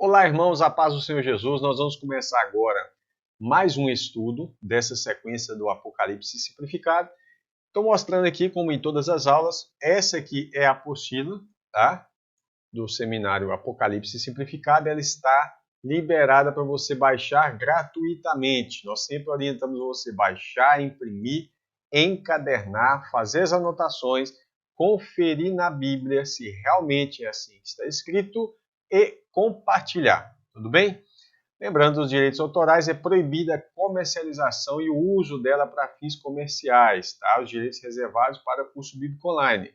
Olá, irmãos, a paz do Senhor Jesus. Nós vamos começar agora mais um estudo dessa sequência do Apocalipse simplificado. Estou mostrando aqui, como em todas as aulas, essa aqui é a apostila, tá? Do seminário Apocalipse simplificado. Ela está liberada para você baixar gratuitamente. Nós sempre orientamos você baixar, imprimir, encadernar, fazer as anotações, conferir na Bíblia se realmente é assim que está escrito e compartilhar, tudo bem? Lembrando, os direitos autorais é proibida a comercialização e o uso dela para fins comerciais, tá? Os direitos reservados para curso bíblico online.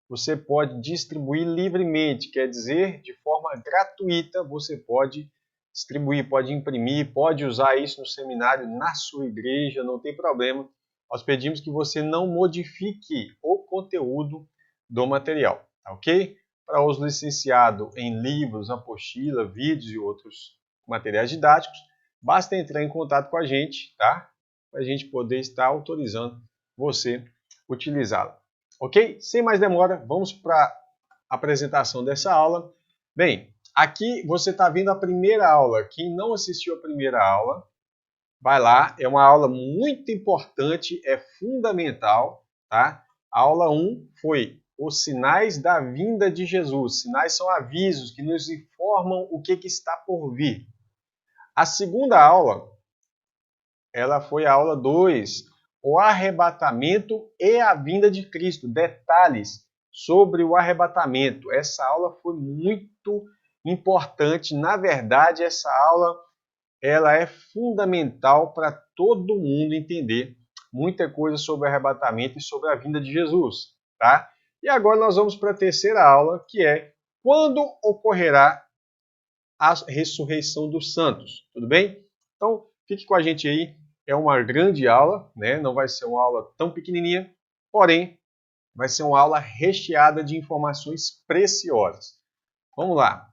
Você pode distribuir livremente, quer dizer, de forma gratuita, você pode distribuir, pode imprimir, pode usar isso no seminário, na sua igreja, não tem problema. Nós pedimos que você não modifique o conteúdo do material, tá ok? Para os licenciados em livros, apostila, vídeos e outros materiais didáticos, basta entrar em contato com a gente, tá? Para a gente poder estar autorizando você utilizá-la. Ok? Sem mais demora, vamos para a apresentação dessa aula. Bem, aqui você está vendo a primeira aula. Quem não assistiu a primeira aula, vai lá. É uma aula muito importante, é fundamental, tá? A aula 1 foi os sinais da vinda de Jesus. Sinais são avisos que nos informam o que está por vir. A segunda aula, ela foi a aula 2, o arrebatamento e a vinda de Cristo. Detalhes sobre o arrebatamento. Essa aula foi muito importante. Na verdade, essa aula ela é fundamental para todo mundo entender muita coisa sobre o arrebatamento e sobre a vinda de Jesus, tá? E agora nós vamos para a terceira aula, que é quando ocorrerá a ressurreição dos santos. Tudo bem? Então, fique com a gente aí. É uma grande aula, né? Não vai ser uma aula tão pequenininha, porém, vai ser uma aula recheada de informações preciosas. Vamos lá.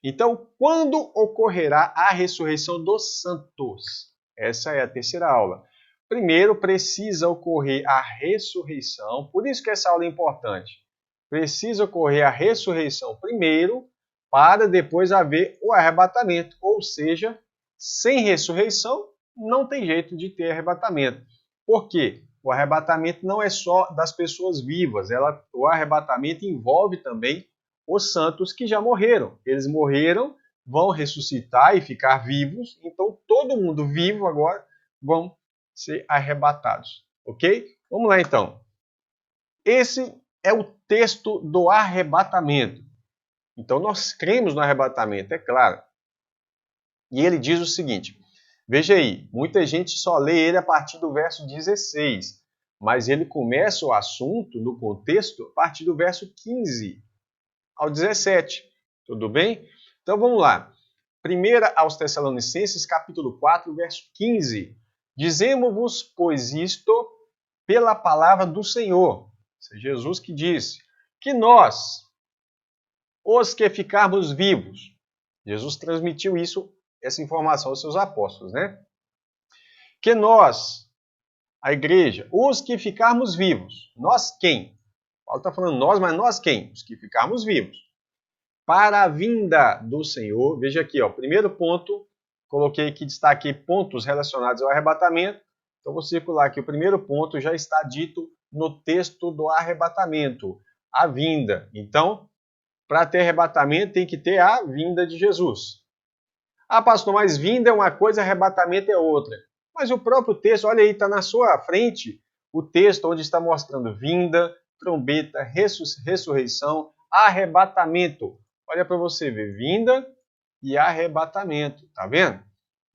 Então, quando ocorrerá a ressurreição dos santos? Essa é a terceira aula. Primeiro, precisa ocorrer a ressurreição, por isso que essa aula é importante. Precisa ocorrer a ressurreição primeiro, para depois haver o arrebatamento. Ou seja, sem ressurreição, não tem jeito de ter arrebatamento. Por quê? O arrebatamento não é só das pessoas vivas, o arrebatamento envolve também os santos que já morreram. Eles morreram, vão ressuscitar e ficar vivos, então todo mundo vivo agora vão ser arrebatados, ok? Vamos lá então. Esse é o texto do arrebatamento. Então nós cremos no arrebatamento, é claro. E ele diz o seguinte, veja aí, muita gente só lê ele a partir do verso 16, mas ele começa o assunto no contexto a partir do verso 15 ao 17. Tudo bem? Então vamos lá. 1 aos Tessalonicenses, capítulo 4, verso 15. Dizemos-vos, pois, isto pela palavra do Senhor. Isso é Jesus que disse, que nós, os que ficarmos vivos, Jesus transmitiu essa informação aos seus apóstolos, né? Que nós, a igreja, os que ficarmos vivos, nós quem? Paulo está falando nós, mas nós quem? Os que ficarmos vivos. Para a vinda do Senhor, veja aqui, ó, primeiro ponto, coloquei aqui, destaquei pontos relacionados ao arrebatamento, então vou circular aqui, o primeiro ponto já está dito no texto do arrebatamento, a vinda. Então, para ter arrebatamento tem que ter a vinda de Jesus. Ah, pastor, mas vinda é uma coisa, arrebatamento é outra. Mas o próprio texto, olha aí, está na sua frente, o texto onde está mostrando vinda, trombeta, ressurreição, arrebatamento. Olha para você ver, vinda e arrebatamento, tá vendo?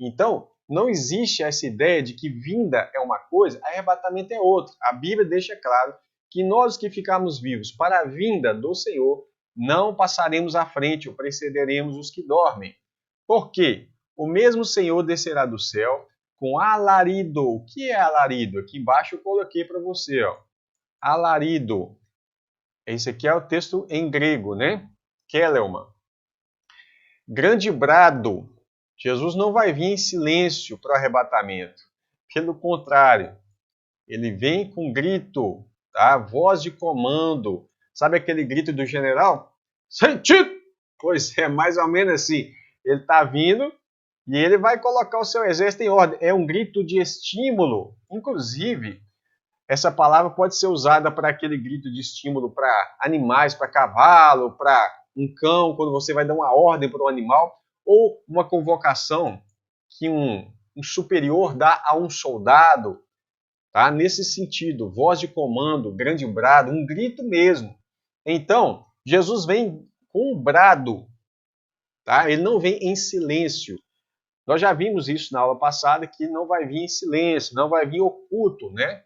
Então, não existe essa ideia de que vinda é uma coisa, arrebatamento é outra. A Bíblia deixa claro que nós que ficarmos vivos para a vinda do Senhor, não passaremos à frente ou precederemos os que dormem. Por quê? O mesmo Senhor descerá do céu com alarido. O que é alarido? Aqui embaixo eu coloquei para você, ó. Alarido. Esse aqui é o texto em grego, né? Kelelma. Grande brado. Jesus não vai vir em silêncio para o arrebatamento. Pelo contrário, ele vem com grito, tá? Voz de comando. Sabe aquele grito do general? Sentido! Pois é, mais ou menos assim. Ele está vindo e ele vai colocar o seu exército em ordem. É um grito de estímulo. Inclusive, essa palavra pode ser usada para aquele grito de estímulo para animais, para cavalo, para um cão, quando você vai dar uma ordem para um animal, ou uma convocação que um superior dá a um soldado, tá? Nesse sentido, voz de comando, grande brado, um grito mesmo. Então, Jesus vem com um brado, tá? Ele não vem em silêncio. Nós já vimos isso na aula passada, que não vai vir em silêncio, não vai vir oculto, né?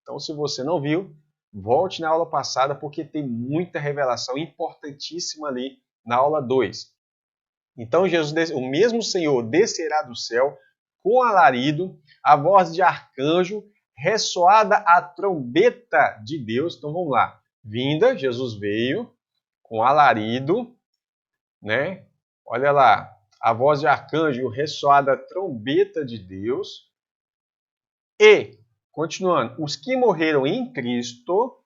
Então, se você não viu, volte na aula passada, porque tem muita revelação importantíssima ali na aula 2. Então, Jesus, o mesmo Senhor descerá do céu com alarido, a voz de arcanjo, ressoada a trombeta de Deus. Então, vamos lá. Vinda, Jesus veio com alarido, né? Olha lá, a voz de arcanjo, ressoada a trombeta de Deus. E, continuando, os que morreram em Cristo,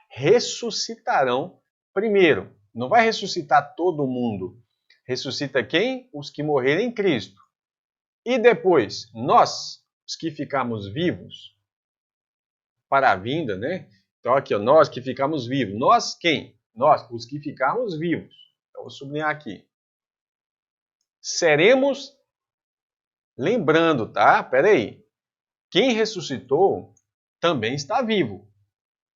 ressuscitarão primeiro. Não vai ressuscitar todo mundo. Ressuscita quem? Os que morrerem em Cristo. E depois, nós, os que ficamos vivos, para a vinda, né? Então aqui, ó, nós que ficamos vivos. Nós quem? Nós, os que ficarmos vivos. Então vou sublinhar aqui. Seremos, lembrando, tá? Peraí. Quem ressuscitou também está vivo.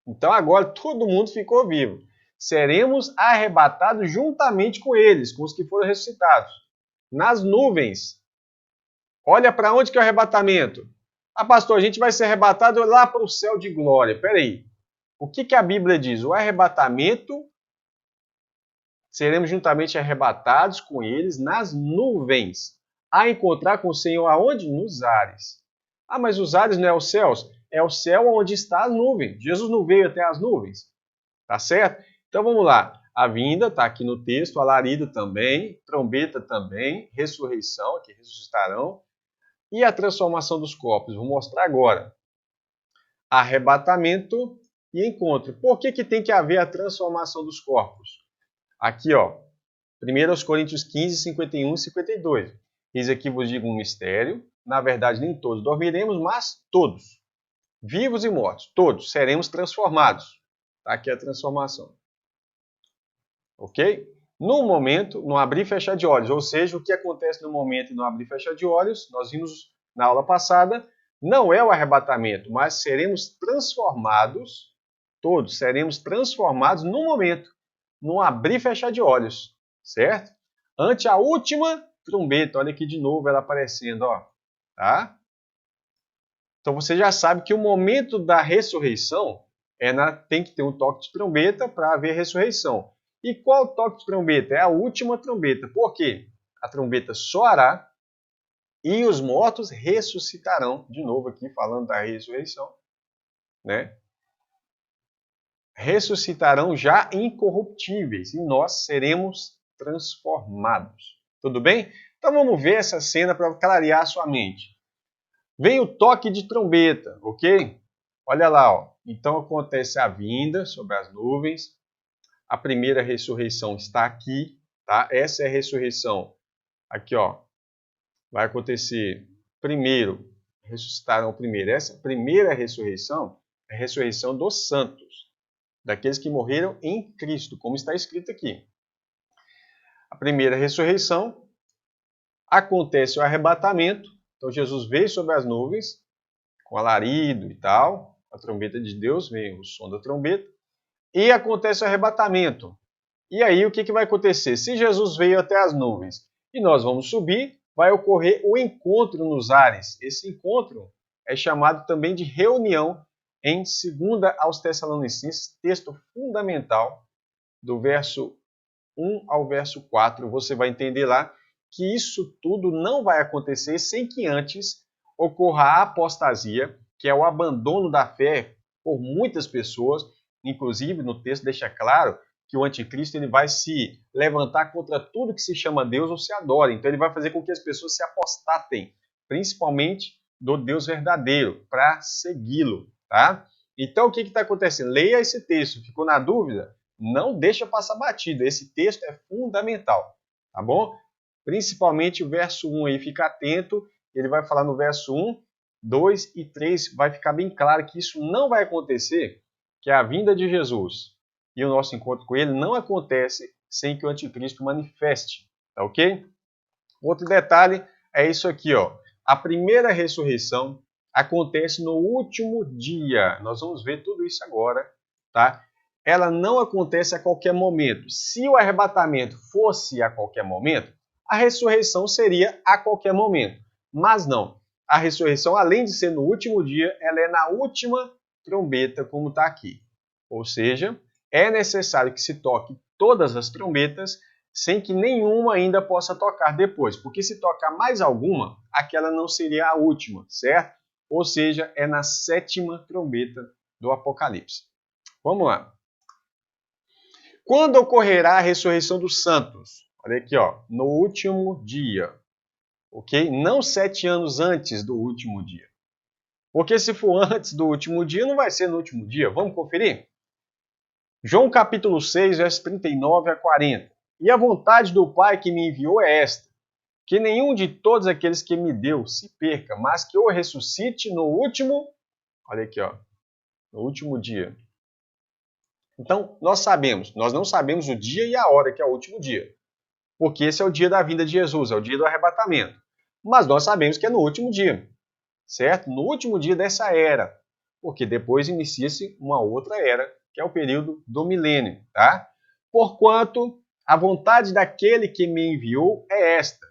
Então agora todo mundo ficou vivo. Seremos arrebatados juntamente com eles, com os que foram ressuscitados. Nas nuvens. Olha para onde que é o arrebatamento. Ah, pastor, a gente vai ser arrebatado lá para o céu de glória. Peraí. O que a Bíblia diz? O arrebatamento, seremos juntamente arrebatados com eles nas nuvens. A encontrar com o Senhor aonde? Nos ares. Ah, mas os ares não é os céus? É o céu onde está a nuvem. Jesus não veio até as nuvens. Tá certo? Então vamos lá. A vinda está aqui no texto, alarido também, trombeta também, ressurreição, que ressuscitarão, e a transformação dos corpos. Vou mostrar agora. Arrebatamento e encontro. Por que tem que haver a transformação dos corpos? Aqui, ó. 1 Coríntios 15, 51 e 52. Eis aqui vos digo um mistério. Na verdade, nem todos dormiremos, mas todos, vivos e mortos, todos seremos transformados. Tá aqui a transformação. Ok? No momento, no abrir e fechar de olhos, ou seja, o que acontece no momento e no abrir e fechar de olhos, nós vimos na aula passada, não é o arrebatamento, mas seremos transformados, todos seremos transformados no momento, no abrir e fechar de olhos, certo? Ante a última trombeta, olha aqui de novo ela aparecendo, ó, tá? Então você já sabe que o momento da ressurreição tem que ter um toque de trombeta para haver ressurreição. E qual toque de trombeta? É a última trombeta. Por quê? A trombeta soará e os mortos ressuscitarão. De novo aqui falando da ressurreição, né? Ressuscitarão já incorruptíveis e nós seremos transformados. Tudo bem? Então vamos ver essa cena para clarear a sua mente. Vem o toque de trombeta, ok? Olha lá, ó. Então acontece a vinda sobre as nuvens. A primeira ressurreição está aqui, tá? Essa é a ressurreição. Aqui, ó. Vai acontecer primeiro, ressuscitarão primeiro. Essa primeira ressurreição é a ressurreição dos santos, daqueles que morreram em Cristo, como está escrito aqui. A primeira ressurreição acontece o arrebatamento. Então Jesus veio sobre as nuvens, com alarido e tal, a trombeta de Deus, vem o som da trombeta, e acontece o arrebatamento. E aí o que vai acontecer? Se Jesus veio até as nuvens e nós vamos subir, vai ocorrer o encontro nos ares. Esse encontro é chamado também de reunião em 2 aos Tessalonicenses, texto fundamental, do verso 1 ao verso 4. Você vai entender lá que isso tudo não vai acontecer sem que antes ocorra a apostasia, que é o abandono da fé por muitas pessoas. Inclusive, no texto deixa claro que o anticristo ele vai se levantar contra tudo que se chama Deus ou se adora. Então ele vai fazer com que as pessoas se apostatem, principalmente do Deus verdadeiro, para segui-lo, tá? Então o que está acontecendo? Leia esse texto. Ficou na dúvida? Não deixa passar batido. Esse texto é fundamental. tá bom? Principalmente o verso 1 aí, fica atento, ele vai falar no verso 1, 2 e 3, vai ficar bem claro que isso não vai acontecer, que a vinda de Jesus e o nosso encontro com ele não acontece sem que o anticristo manifeste, tá ok? Outro detalhe é isso aqui, ó. A primeira ressurreição acontece no último dia. Nós vamos ver tudo isso agora, tá? Ela não acontece a qualquer momento. Se o arrebatamento fosse a qualquer momento, a ressurreição seria a qualquer momento. Mas não. A ressurreição, além de ser no último dia, ela é na última trombeta, como está aqui. Ou seja, é necessário que se toque todas as trombetas sem que nenhuma ainda possa tocar depois. Porque se tocar mais alguma, aquela não seria a última, certo? Ou seja, é na 7ª trombeta do Apocalipse. Vamos lá. Quando ocorrerá a ressurreição dos santos? Olha aqui, ó, no último dia. Ok? Não 7 anos antes do último dia. Porque se for antes do último dia, não vai ser no último dia. Vamos conferir? João capítulo 6, versos 39 a 40. E a vontade do Pai que me enviou é esta, que nenhum de todos aqueles que me deu se perca, mas que o ressuscite no último, olha aqui, ó, no último dia. Então, nós não sabemos o dia e a hora que é o último dia, porque esse é o dia da vinda de Jesus, é o dia do arrebatamento. Mas nós sabemos que é no último dia, certo? No último dia dessa era, porque depois inicia-se uma outra era, que é o período do milênio, tá? Porquanto a vontade daquele que me enviou é esta,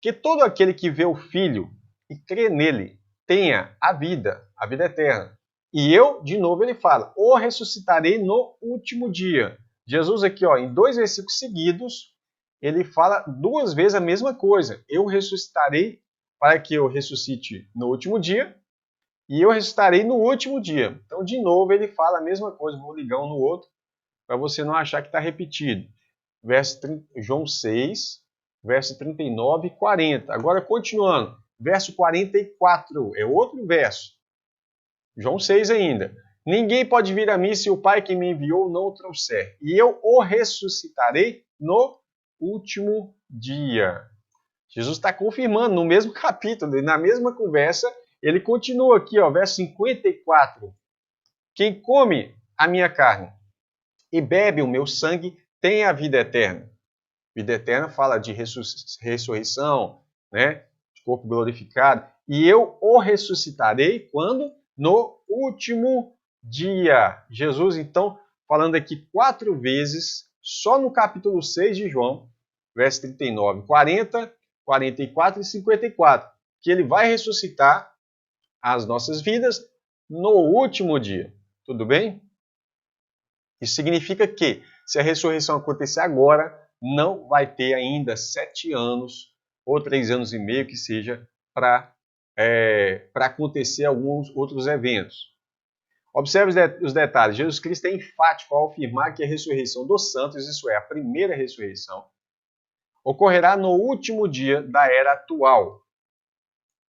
que todo aquele que vê o Filho e crê nele tenha a vida eterna. E eu, de novo, ele fala, o ressuscitarei no último dia. Jesus aqui, ó, em 2 versículos seguidos, ele fala 2 vezes a mesma coisa. Eu ressuscitarei para que eu ressuscite no último dia e eu ressuscitarei no último dia. Então, de novo, ele fala a mesma coisa. Vou ligar um no outro para você não achar que está repetido. João 6, verso 39 e 40. Agora, continuando. Verso 44, é outro verso. João 6 ainda. Ninguém pode vir a mim se o Pai que me enviou não o trouxer. E eu o ressuscitarei no último dia. Jesus está confirmando no mesmo capítulo, na mesma conversa, ele continua aqui, ó, verso 54. Quem come a minha carne e bebe o meu sangue tem a vida eterna. Vida eterna fala de ressurreição, né? De corpo glorificado. E eu o ressuscitarei quando? No último dia. Jesus, então, falando aqui 4 vezes, só no capítulo 6 de João, verso 39, 40, 44 e 54, que ele vai ressuscitar as nossas vidas no último dia. Tudo bem? Isso significa que, se a ressurreição acontecer agora, não vai ter ainda 7 anos ou 3 anos e meio que seja para acontecer alguns outros eventos. Observe os detalhes. Jesus Cristo é enfático ao afirmar que a ressurreição dos santos, isso é, a primeira ressurreição, ocorrerá no último dia da era atual.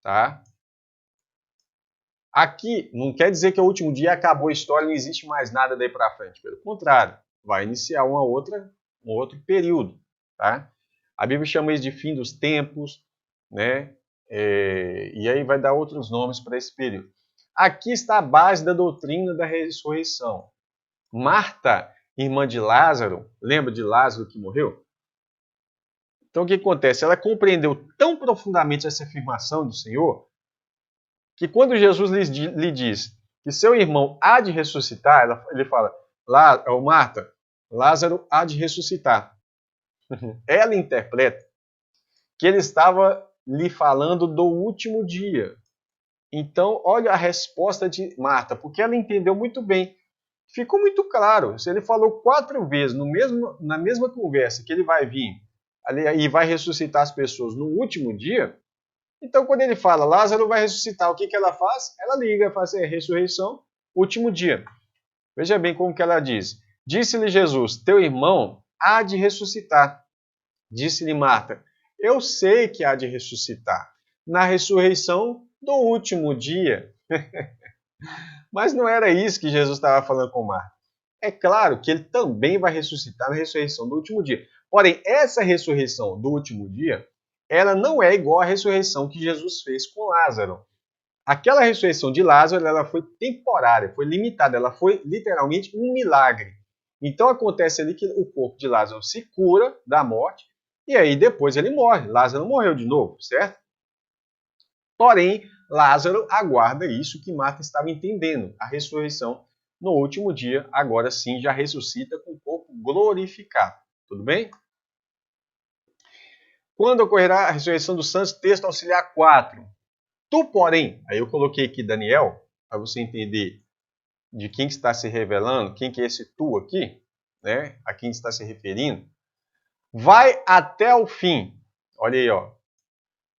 Tá? Aqui não quer dizer que o último dia acabou a história, não existe mais nada daí para frente. Pelo contrário, vai iniciar um outro período. Tá? A Bíblia chama isso de fim dos tempos, né? E aí vai dar outros nomes para esse período. Aqui está a base da doutrina da ressurreição. Marta, irmã de Lázaro, lembra de Lázaro que morreu? Então o que acontece? Ela compreendeu tão profundamente essa afirmação do Senhor que quando Jesus lhe diz que seu irmão há de ressuscitar, ele fala, Marta, Lázaro há de ressuscitar. Ela interpreta que ele estava lhe falando do último dia. Então, olha a resposta de Marta, porque ela entendeu muito bem. Ficou muito claro. Se ele falou 4 vezes na mesma conversa que ele vai vir e vai ressuscitar as pessoas no último dia, então quando ele fala Lázaro vai ressuscitar, o que ela faz? Ela liga, faz ressurreição, último dia. Veja bem como que ela diz. Disse-lhe Jesus, teu irmão há de ressuscitar. Disse-lhe Marta, eu sei que há de ressuscitar na ressurreição do último dia. Mas não era isso que Jesus estava falando com Marta. É claro que ele também vai ressuscitar na ressurreição do último dia. Porém, essa ressurreição do último dia, ela não é igual à ressurreição que Jesus fez com Lázaro. Aquela ressurreição de Lázaro, ela foi temporária, foi limitada, ela foi literalmente um milagre. Então acontece ali que o corpo de Lázaro se cura da morte e aí depois ele morre. Lázaro morreu de novo, certo? Porém, Lázaro aguarda isso que Marta estava entendendo, a ressurreição no último dia, agora sim já ressuscita com o corpo glorificado. Tudo bem? Quando ocorrerá a ressurreição dos santos? Texto auxiliar 4. Tu, porém, aí eu coloquei aqui Daniel, para você entender de quem está se revelando, quem que é esse tu aqui, né? A quem está se referindo. Vai até o fim. Olha aí, ó.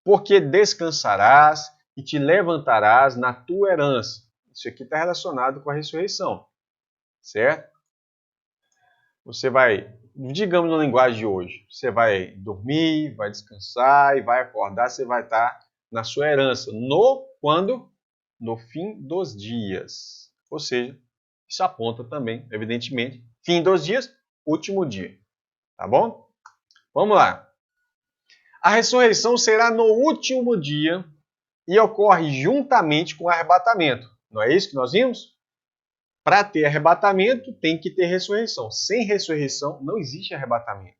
Porque descansarás e te levantarás na tua herança. Isso aqui está relacionado com a ressurreição, certo? Você vai, digamos na linguagem de hoje, você vai dormir, vai descansar e vai acordar, você vai estar na sua herança. Quando? No fim dos dias. Ou seja, isso aponta também, evidentemente, fim dos dias, último dia. Tá bom? Vamos lá. A ressurreição será no último dia e ocorre juntamente com o arrebatamento. Não é isso que nós vimos? Para ter arrebatamento, tem que ter ressurreição. Sem ressurreição, não existe arrebatamento.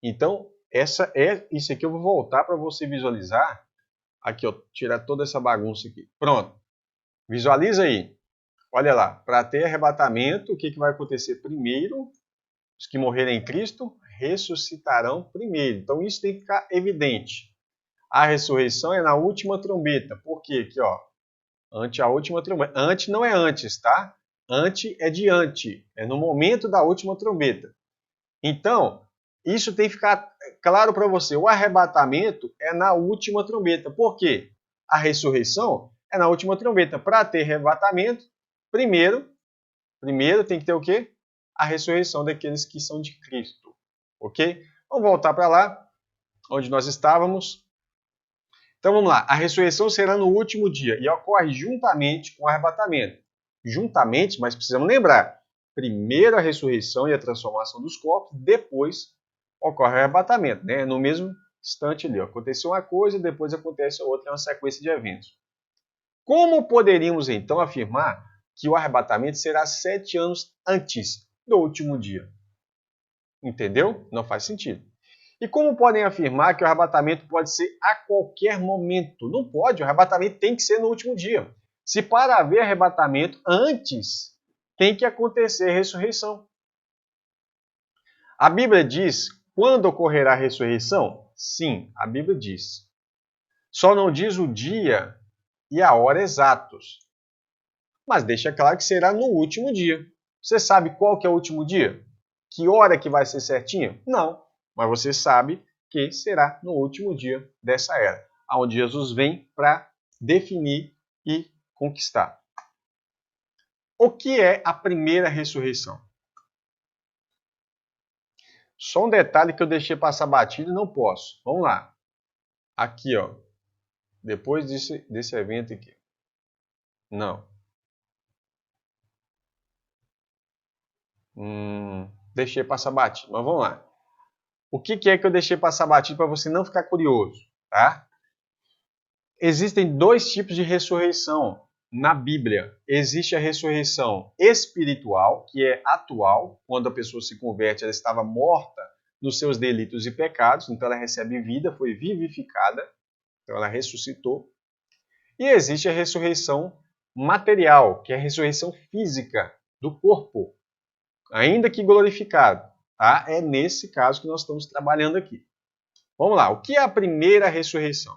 Então, isso aqui eu vou voltar para você visualizar. Aqui, ó, tirar toda essa bagunça aqui. Pronto. Visualiza aí. Olha lá. Para ter arrebatamento, o que vai acontecer primeiro? Os que morrerem em Cristo ressuscitarão primeiro. Então, isso tem que ficar evidente. A ressurreição é na última trombeta. Por quê? Aqui, ó. Ante a última trombeta. Ante não é antes, tá? Ante é diante. É no momento da última trombeta. Então, isso tem que ficar claro para você. O arrebatamento é na última trombeta. Por quê? A ressurreição é na última trombeta. Para ter arrebatamento, primeiro tem que ter o quê? A ressurreição daqueles que são de Cristo. Ok? Vamos voltar para lá, onde nós estávamos. Então vamos lá. A ressurreição será no último dia e ocorre juntamente com o arrebatamento. Juntamente, mas precisamos lembrar. Primeiro a ressurreição e a transformação dos corpos, depois ocorre o arrebatamento, né? No mesmo instante ali. Ó. Aconteceu uma coisa, depois acontece outra, é uma sequência de eventos. Como poderíamos então afirmar que o arrebatamento será 7 anos antes do último dia? Entendeu? Não faz sentido. E como podem afirmar que o arrebatamento pode ser a qualquer momento? Não pode, o arrebatamento tem que ser no último dia. Se para haver arrebatamento antes, tem que acontecer a ressurreição. A Bíblia diz quando ocorrerá a ressurreição? Sim, a Bíblia diz. Só não diz o dia e a hora exatos. Mas deixa claro que será no último dia. Você sabe qual que é o último dia? Que hora que vai ser certinho? Não. Mas você sabe que será no último dia dessa era, onde Jesus vem para definir e conquistar. O que é a primeira ressurreição? Só um detalhe que eu deixei passar batido e não posso. Vamos lá. Aqui, ó. Depois desse evento aqui. Não. Deixei passar batido, mas vamos lá. O que é que eu deixei passar batido para você não ficar curioso, tá? Existem 2 tipos de ressurreição na Bíblia. Existe a ressurreição espiritual, que é atual, quando a pessoa se converte, ela estava morta nos seus delitos e pecados, então ela recebe vida, foi vivificada, então ela ressuscitou. E existe a ressurreição material, que é a ressurreição física do corpo, ainda que glorificado. Tá? É nesse caso que nós estamos trabalhando aqui. Vamos lá, o que é a primeira ressurreição?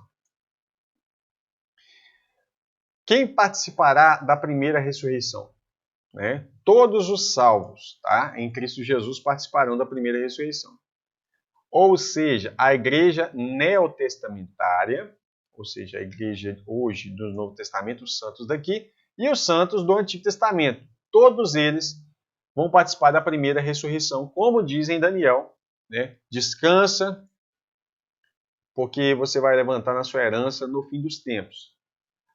Quem participará da primeira ressurreição? Né? Todos os salvos, tá? Em Cristo Jesus participarão da primeira ressurreição. Ou seja, a igreja neotestamentária, ou seja, a igreja hoje do Novo Testamento, os santos daqui, e os santos do Antigo Testamento. Todos eles vão participar da primeira ressurreição, como diz em Daniel, né? Descansa, porque você vai levantar na sua herança no fim dos tempos.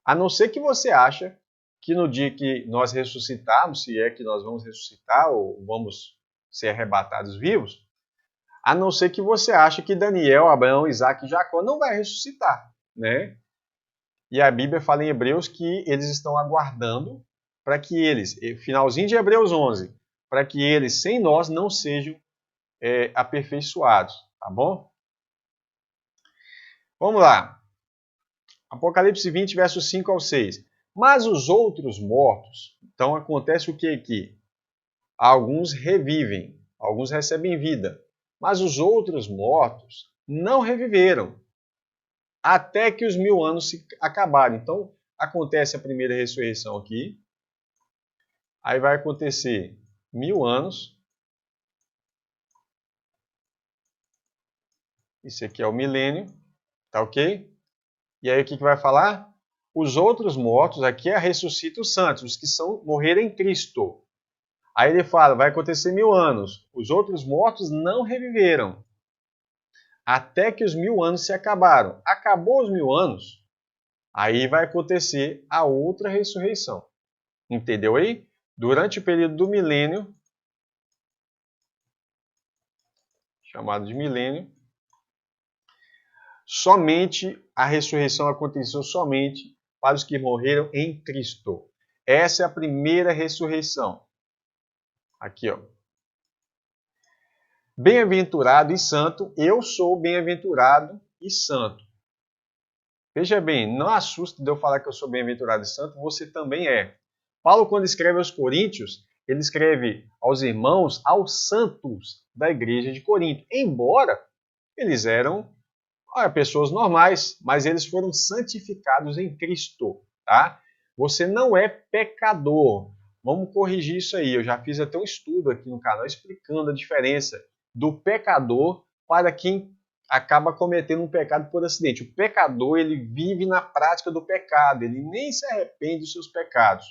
A não ser que você acha que no dia que nós ressuscitarmos, se é que nós vamos ressuscitar ou vamos ser arrebatados vivos, A não ser que você ache que Daniel, Abraão, Isaac e Jacó não vai ressuscitar, né? E a Bíblia fala em Hebreus que eles estão aguardando para que eles, finalzinho de Hebreus 11, para que eles, sem nós, não sejam aperfeiçoados, tá bom? Vamos lá. Apocalipse 20, versos 5 ao 6. Mas os outros mortos, então acontece o que aqui? Alguns revivem, alguns recebem vida, mas os outros mortos não reviveram, até que os 1000 anos se acabarem. Então, acontece a primeira ressurreição aqui, aí vai acontecer 1000 anos, isso aqui é o milênio, tá ok? E aí o que vai falar? Os outros mortos, aqui ressuscita os santos, os que morreram em Cristo. Aí ele fala, vai acontecer 1000 anos. Os outros mortos não reviveram, até que os 1000 anos se acabaram. Acabou os 1000 anos, aí vai acontecer a outra ressurreição. Entendeu aí? Durante o período do milênio, chamado de milênio, somente a ressurreição aconteceu somente para os que morreram em Cristo. Essa é a primeira ressurreição. Aqui, ó. Bem-aventurado e santo, eu sou bem-aventurado e santo. Veja bem, não assusta de eu falar que eu sou bem-aventurado e santo, você também é. Paulo, quando escreve aos Coríntios, ele escreve aos irmãos, aos santos da igreja de Corinto. Embora eles eram pessoas normais, mas eles foram santificados em Cristo, tá? Você não é pecador. Vamos corrigir isso aí. Eu já fiz até um estudo aqui no canal explicando a diferença do pecador para quem acaba cometendo um pecado por acidente. O pecador, ele vive na prática do pecado, ele nem se arrepende dos seus pecados,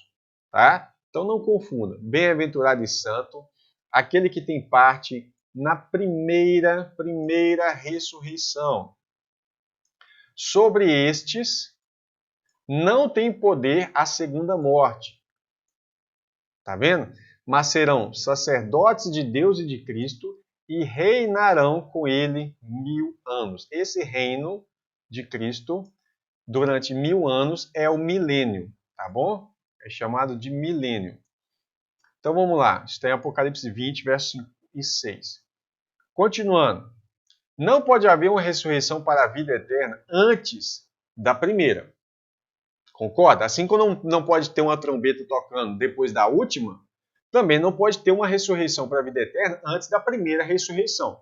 tá? Então não confunda. Bem-aventurado e santo, aquele que tem parte na primeira ressurreição. Sobre estes não tem poder a segunda morte. Tá vendo? Mas serão sacerdotes de Deus e de Cristo e reinarão com ele 1000 anos. Esse reino de Cristo, durante 1000 anos, é o milênio, tá bom? É chamado de milênio. Então vamos lá. Está em Apocalipse 20, versos 5 e 6. Continuando. Não pode haver uma ressurreição para a vida eterna antes da primeira. Concorda? Assim como não pode ter uma trombeta tocando depois da última, também não pode ter uma ressurreição para a vida eterna antes da primeira ressurreição.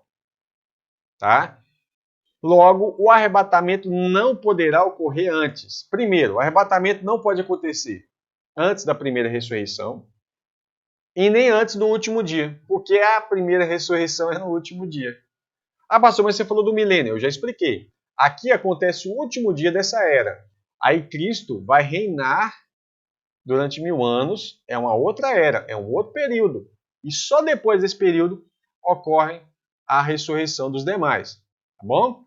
Tá? Logo, o arrebatamento não poderá ocorrer antes. Primeiro, o arrebatamento não pode acontecer antes da primeira ressurreição e nem antes do último dia, porque a primeira ressurreição é no último dia. Ah, pastor, mas você falou do milênio, eu já expliquei. Aqui acontece o último dia dessa era. Aí Cristo vai reinar durante 1000 anos, é uma outra era, é um outro período. E só depois desse período ocorre a ressurreição dos demais. Tá bom?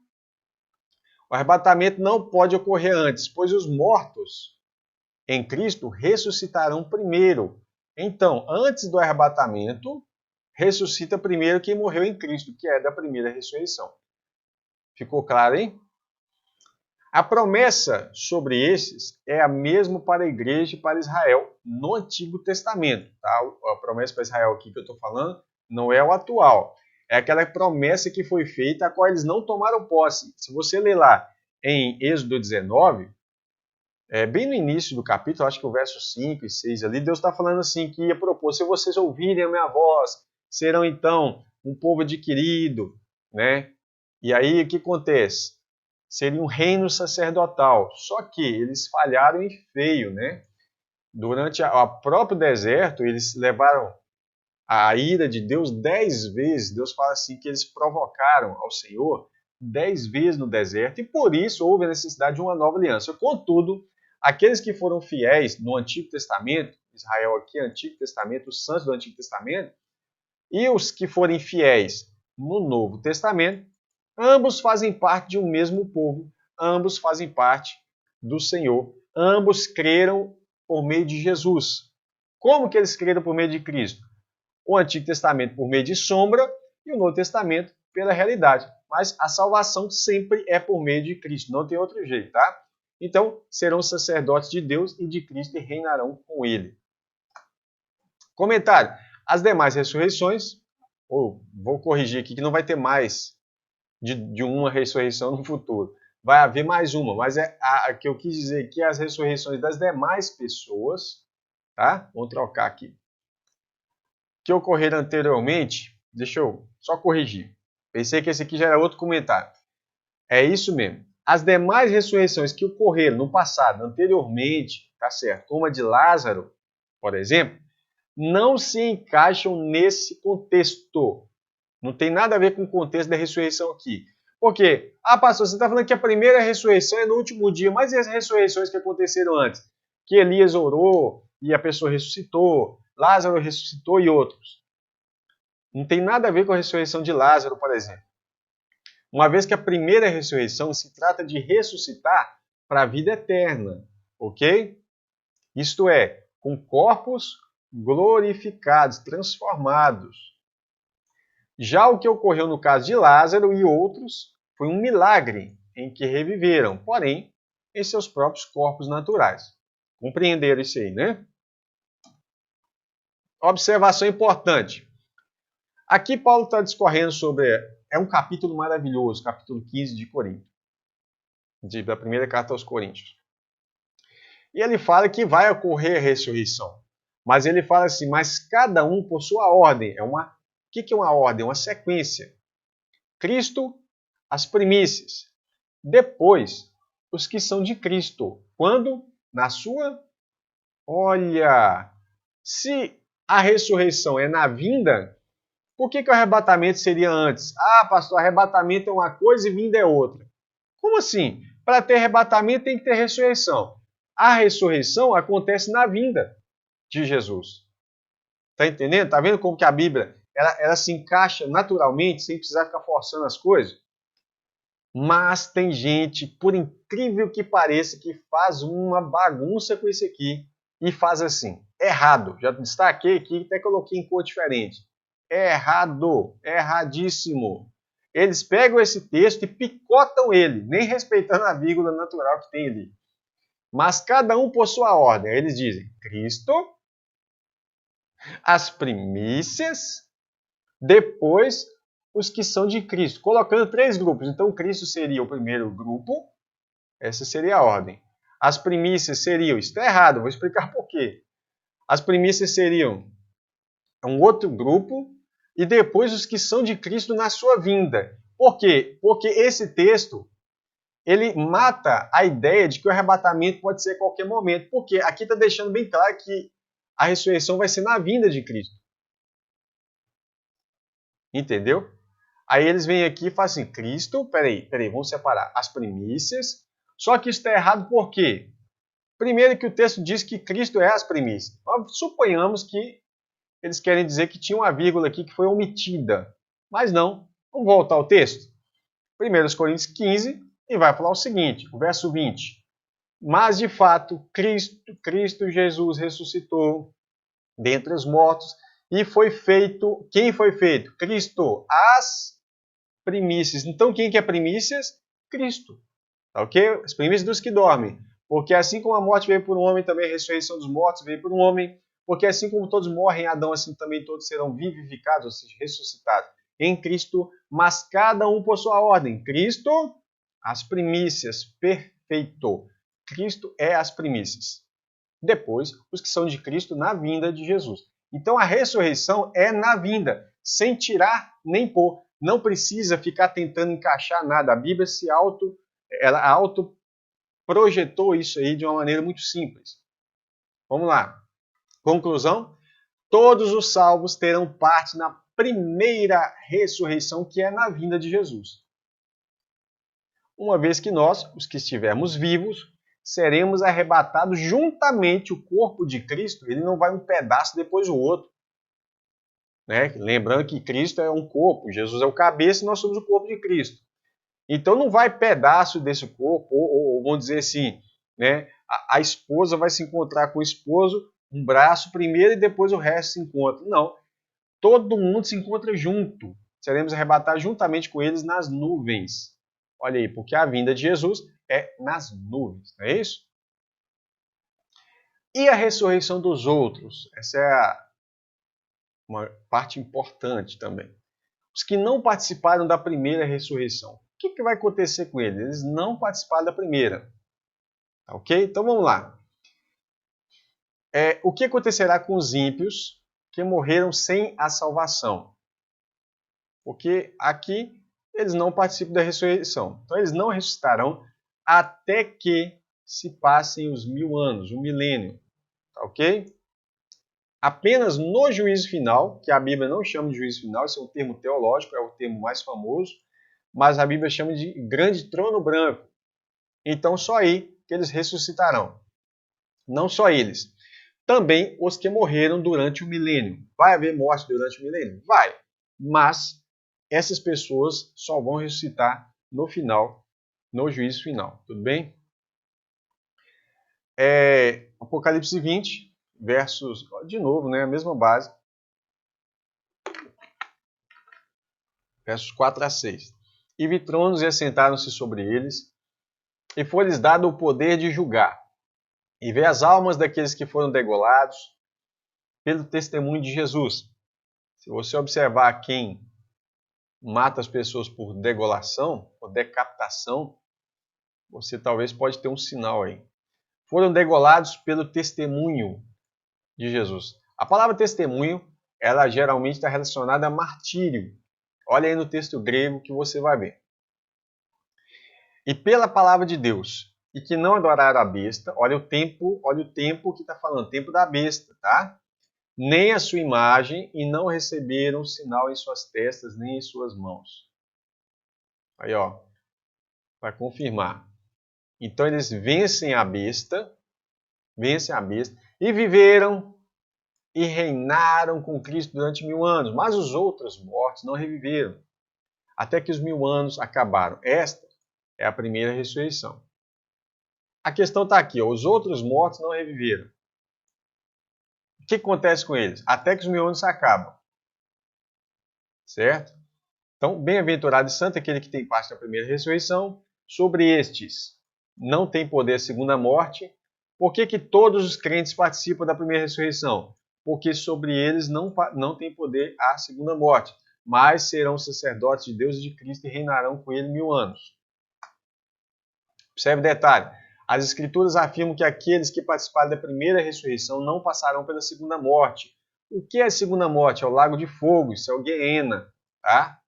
O arrebatamento não pode ocorrer antes, pois os mortos em Cristo ressuscitarão primeiro. Então, antes do arrebatamento, ressuscita primeiro quem morreu em Cristo, que é da primeira ressurreição. Ficou claro, hein? A promessa sobre esses é a mesma para a igreja e para Israel no Antigo Testamento. Tá? A promessa para Israel aqui que eu estou falando não é o atual. É aquela promessa que foi feita, a qual eles não tomaram posse. Se você ler lá em Êxodo 19, bem no início do capítulo, acho que o verso 5 e 6 ali, Deus está falando assim, que ia propor, se vocês ouvirem a minha voz, serão então um povo adquirido, né? E aí o que acontece? Seria um reino sacerdotal. Só que eles falharam em feio, né? Durante o próprio deserto, eles levaram a ira de Deus 10 vezes. Deus fala assim que eles provocaram ao Senhor 10 vezes no deserto e por isso houve a necessidade de uma nova aliança. Contudo, aqueles que foram fiéis no Antigo Testamento, Israel aqui, Antigo Testamento, os santos do Antigo Testamento, e os que forem fiéis no Novo Testamento, ambos fazem parte de um mesmo povo, ambos fazem parte do Senhor, ambos creram por meio de Jesus. Como que eles creram por meio de Cristo? O Antigo Testamento por meio de sombra e o Novo Testamento pela realidade. Mas a salvação sempre é por meio de Cristo, não tem outro jeito, tá? Então, serão sacerdotes de Deus e de Cristo e reinarão com ele. Comentário. As demais ressurreições, vou corrigir aqui que não vai ter mais de uma ressurreição no futuro. Vai haver mais uma, mas a que eu quis dizer aqui é as ressurreições das demais pessoas, tá? Vamos trocar aqui. Que ocorreram anteriormente, deixa eu só corrigir. Pensei que esse aqui já era outro comentário. É isso mesmo. As demais ressurreições que ocorreram no passado, anteriormente, tá certo? Como a de Lázaro, por exemplo, não se encaixam nesse contexto. Não tem nada a ver com o contexto da ressurreição aqui. Por quê? Ah, pastor, você está falando que a primeira ressurreição é no último dia, mas e as ressurreições que aconteceram antes? Que Elias orou e a pessoa ressuscitou, Lázaro ressuscitou e outros. Não tem nada a ver com a ressurreição de Lázaro, por exemplo. Uma vez que a primeira ressurreição se trata de ressuscitar para a vida eterna, ok? Isto é, com corpos glorificados, transformados. Já o que ocorreu no caso de Lázaro e outros foi um milagre em que reviveram, porém, em seus próprios corpos naturais. Compreenderam isso aí, né? Observação importante. Aqui Paulo está discorrendo sobre... É um capítulo maravilhoso, capítulo 15 de Coríntios. Da primeira carta aos Coríntios. E ele fala que vai ocorrer a ressurreição. Mas ele fala assim, mas cada um por sua ordem. O que é uma ordem? Uma sequência. Cristo, as primícias. Depois, os que são de Cristo. Quando? Na sua... Olha, se a ressurreição é na vinda, por que o arrebatamento seria antes? Ah, pastor, arrebatamento é uma coisa e vinda é outra. Como assim? Para ter arrebatamento tem que ter ressurreição. A ressurreição acontece na vinda de Jesus. Está entendendo? Está vendo como que a Bíblia ela se encaixa naturalmente, sem precisar ficar forçando as coisas? Mas tem gente, por incrível que pareça, que faz uma bagunça com isso aqui e faz assim. Errado. Já destaquei aqui, até coloquei em cor diferente. Errado. Erradíssimo. Eles pegam esse texto e picotam ele, nem respeitando a vírgula natural que tem ali. Mas cada um por sua ordem. Eles dizem Cristo, as primícias, depois os que são de Cristo, colocando 3 grupos. Então Cristo seria o primeiro grupo, essa seria a ordem. As primícias seriam, isso está errado, vou explicar por quê. As primícias seriam um outro grupo, e depois os que são de Cristo na sua vinda. Por quê? Porque esse texto, ele mata a ideia de que o arrebatamento pode ser a qualquer momento. Porque aqui está deixando bem claro que a ressurreição vai ser na vinda de Cristo. Entendeu? Aí eles vêm aqui e falam assim, Cristo, peraí, vamos separar as primícias. Só que isso está errado por quê? Primeiro que o texto diz que Cristo é as primícias. Nós suponhamos que eles querem dizer que tinha uma vírgula aqui que foi omitida. Mas não. Vamos voltar ao texto. 1 Coríntios 15, e vai falar o seguinte, o verso 20. Mas, de fato, Cristo Jesus ressuscitou dentre os mortos e foi feito... Quem foi feito? Cristo, as primícias. Então, quem que é primícias? Cristo. Tá ok? As primícias dos que dormem. Porque assim como a morte veio por um homem, também a ressurreição dos mortos veio por um homem. Porque assim como todos morrem em Adão, assim também todos serão vivificados, ou seja, ressuscitados em Cristo, mas cada um por sua ordem. Cristo, as primícias, perfeito. Cristo é as primícias. Depois, os que são de Cristo na vinda de Jesus. Então a ressurreição é na vinda, sem tirar nem pôr. Não precisa ficar tentando encaixar nada. A Bíblia ela auto projetou isso aí de uma maneira muito simples. Vamos lá. Conclusão: todos os salvos terão parte na primeira ressurreição, que é na vinda de Jesus. Uma vez que nós, os que estivermos vivos, seremos arrebatados juntamente. O corpo de Cristo, ele não vai um pedaço depois do outro. Né? Lembrando que Cristo é um corpo, Jesus é o cabeça e nós somos o corpo de Cristo. Então não vai pedaço desse corpo, ou vamos dizer assim, né? A esposa vai se encontrar com o esposo, um braço primeiro e depois o resto se encontra. Não. Todo mundo se encontra junto. seremos arrebatados juntamente com eles nas nuvens. Olha aí, porque a vinda de Jesus é nas nuvens, não é isso? E a ressurreição dos outros? Essa é uma parte importante também. Os que não participaram da primeira ressurreição. O que vai acontecer com eles? Eles não participaram da primeira. Ok? Então vamos lá. O que acontecerá com os ímpios que morreram sem a salvação? Porque aqui eles não participam da ressurreição. Então eles não ressuscitarão até que se passem os 1000 anos, o milênio. Ok? Apenas no juízo final, que a Bíblia não chama de juízo final, esse é um termo teológico, é o termo mais famoso, mas a Bíblia chama de grande trono branco. Então só aí que eles ressuscitarão. Não só eles. Também os que morreram durante o milênio. Vai haver morte durante o milênio? Vai. Mas essas pessoas só vão ressuscitar no final, no juízo final. Tudo bem? Apocalipse 20, versos, de novo, né, a mesma base. Versos 4 a 6. E vi tronos e assentaram-se sobre eles, e foi-lhes dado o poder de julgar, e ver as almas daqueles que foram degolados pelo testemunho de Jesus. Se você observar quem mata as pessoas por degolação, ou decapitação, você talvez pode ter um sinal aí. Foram degolados pelo testemunho de Jesus. A palavra testemunho, ela geralmente está relacionada a martírio. Olha aí no texto grego que você vai ver. E pela palavra de Deus, e que não adoraram a besta, olha o tempo que está falando, tempo da besta, tá? Nem a sua imagem, e não receberam sinal em suas testas, nem em suas mãos. Aí, ó, para confirmar. Então eles vencem a besta, e viveram e reinaram com Cristo durante 1000 anos. Mas os outros mortos não reviveram, até que os 1000 anos acabaram. Esta é a primeira ressurreição. A questão está aqui, ó, os outros mortos não reviveram. O que acontece com eles? Até que os 1000 anos acabam. Certo? Então, bem-aventurado e santo aquele que tem parte da primeira ressurreição. Sobre estes não tem poder a segunda morte. Por que todos os crentes participam da primeira ressurreição? Porque sobre eles não tem poder a segunda morte, mas serão sacerdotes de Deus e de Cristo e reinarão com ele 1000 anos. Observe o detalhe. As Escrituras afirmam que aqueles que participaram da primeira ressurreição não passarão pela segunda morte. O que é a segunda morte? É o lago de fogo, isso é o Guiena, tá?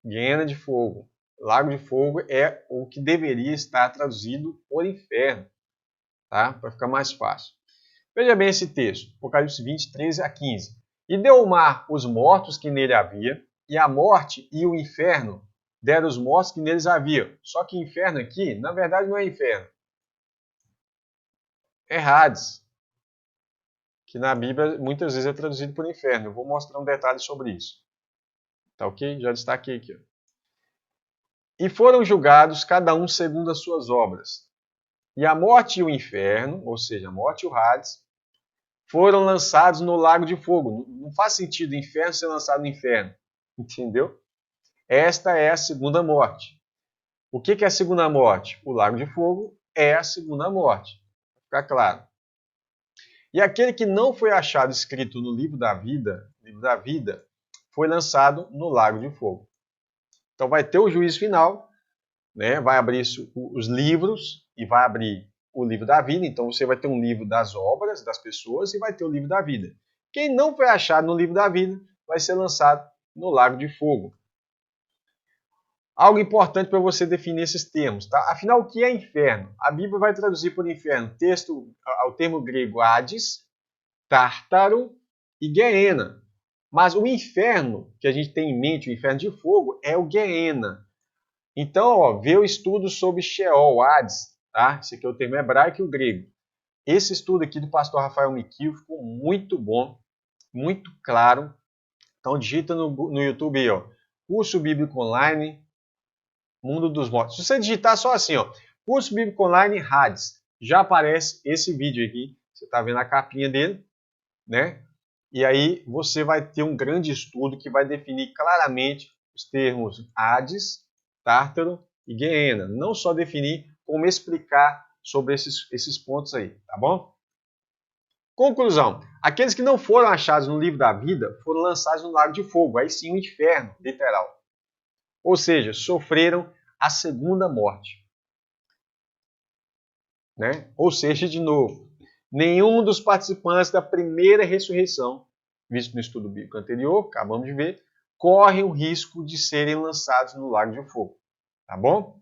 Guiena de fogo. Lago de fogo é o que deveria estar traduzido por inferno, tá? Para ficar mais fácil. Veja bem esse texto, Apocalipse 20, 13 a 15. E deu o mar os mortos que nele havia, e a morte e o inferno deram os mortos que neles havia. Só que inferno aqui, na verdade, não é inferno. É Hades, que na Bíblia muitas vezes é traduzido por inferno. Eu vou mostrar um detalhe sobre isso. Tá ok? Já destaquei aqui. E foram julgados cada um segundo as suas obras. E a morte e o inferno, ou seja, a morte e o Hades, foram lançados no lago de fogo. Não faz sentido o inferno ser lançado no inferno. Entendeu? Esta é a segunda morte. O que é a segunda morte? O lago de fogo é a segunda morte. Para ficar claro. E aquele que não foi achado escrito no livro da vida, foi lançado no lago de fogo. Então vai ter o juízo final, né? Vai abrir os livros e vai abrir o livro da vida. Então você vai ter um livro das obras das pessoas e vai ter o livro da vida. Quem não foi achado no livro da vida vai ser lançado no lago de fogo. Algo importante para você definir esses termos, tá? Afinal, o que é inferno? A Bíblia vai traduzir por inferno ao termo grego Hades, Tártaro e Guiena. Mas o inferno que a gente tem em mente, o inferno de fogo, é o Guiena. Então, ó, vê o estudo sobre Sheol, Hades, tá? Esse aqui é o termo hebraico e o grego. Esse estudo aqui do pastor Rafael Miquil ficou muito bom, muito claro. Então, digita no YouTube aí, ó, Curso Bíblico Online, Mundo dos Mortos. Se você digitar só assim, ó, Curso Bíblico Online Hades, já aparece esse vídeo aqui. Você está vendo a capinha dele, né? E aí você vai ter um grande estudo que vai definir claramente os termos Hades, Tártaro e Guiena. Não só definir, como explicar sobre esses pontos aí, tá bom? Conclusão. Aqueles que não foram achados no livro da vida foram lançados no lago de fogo, aí sim o inferno, literal. Ou seja, sofreram a segunda morte. Né? Ou seja, de novo, nenhum dos participantes da primeira ressurreição, visto no estudo bíblico anterior, acabamos de ver, corre o risco de serem lançados no lago de fogo. Tá bom?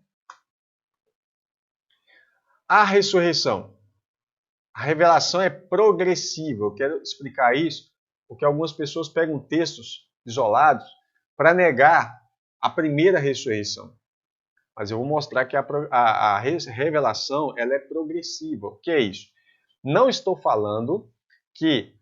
A ressurreição. A revelação é progressiva. Eu quero explicar isso porque algumas pessoas pegam textos isolados para negar a primeira ressurreição. Mas eu vou mostrar que a revelação ela é progressiva. O que é isso? Não estou falando que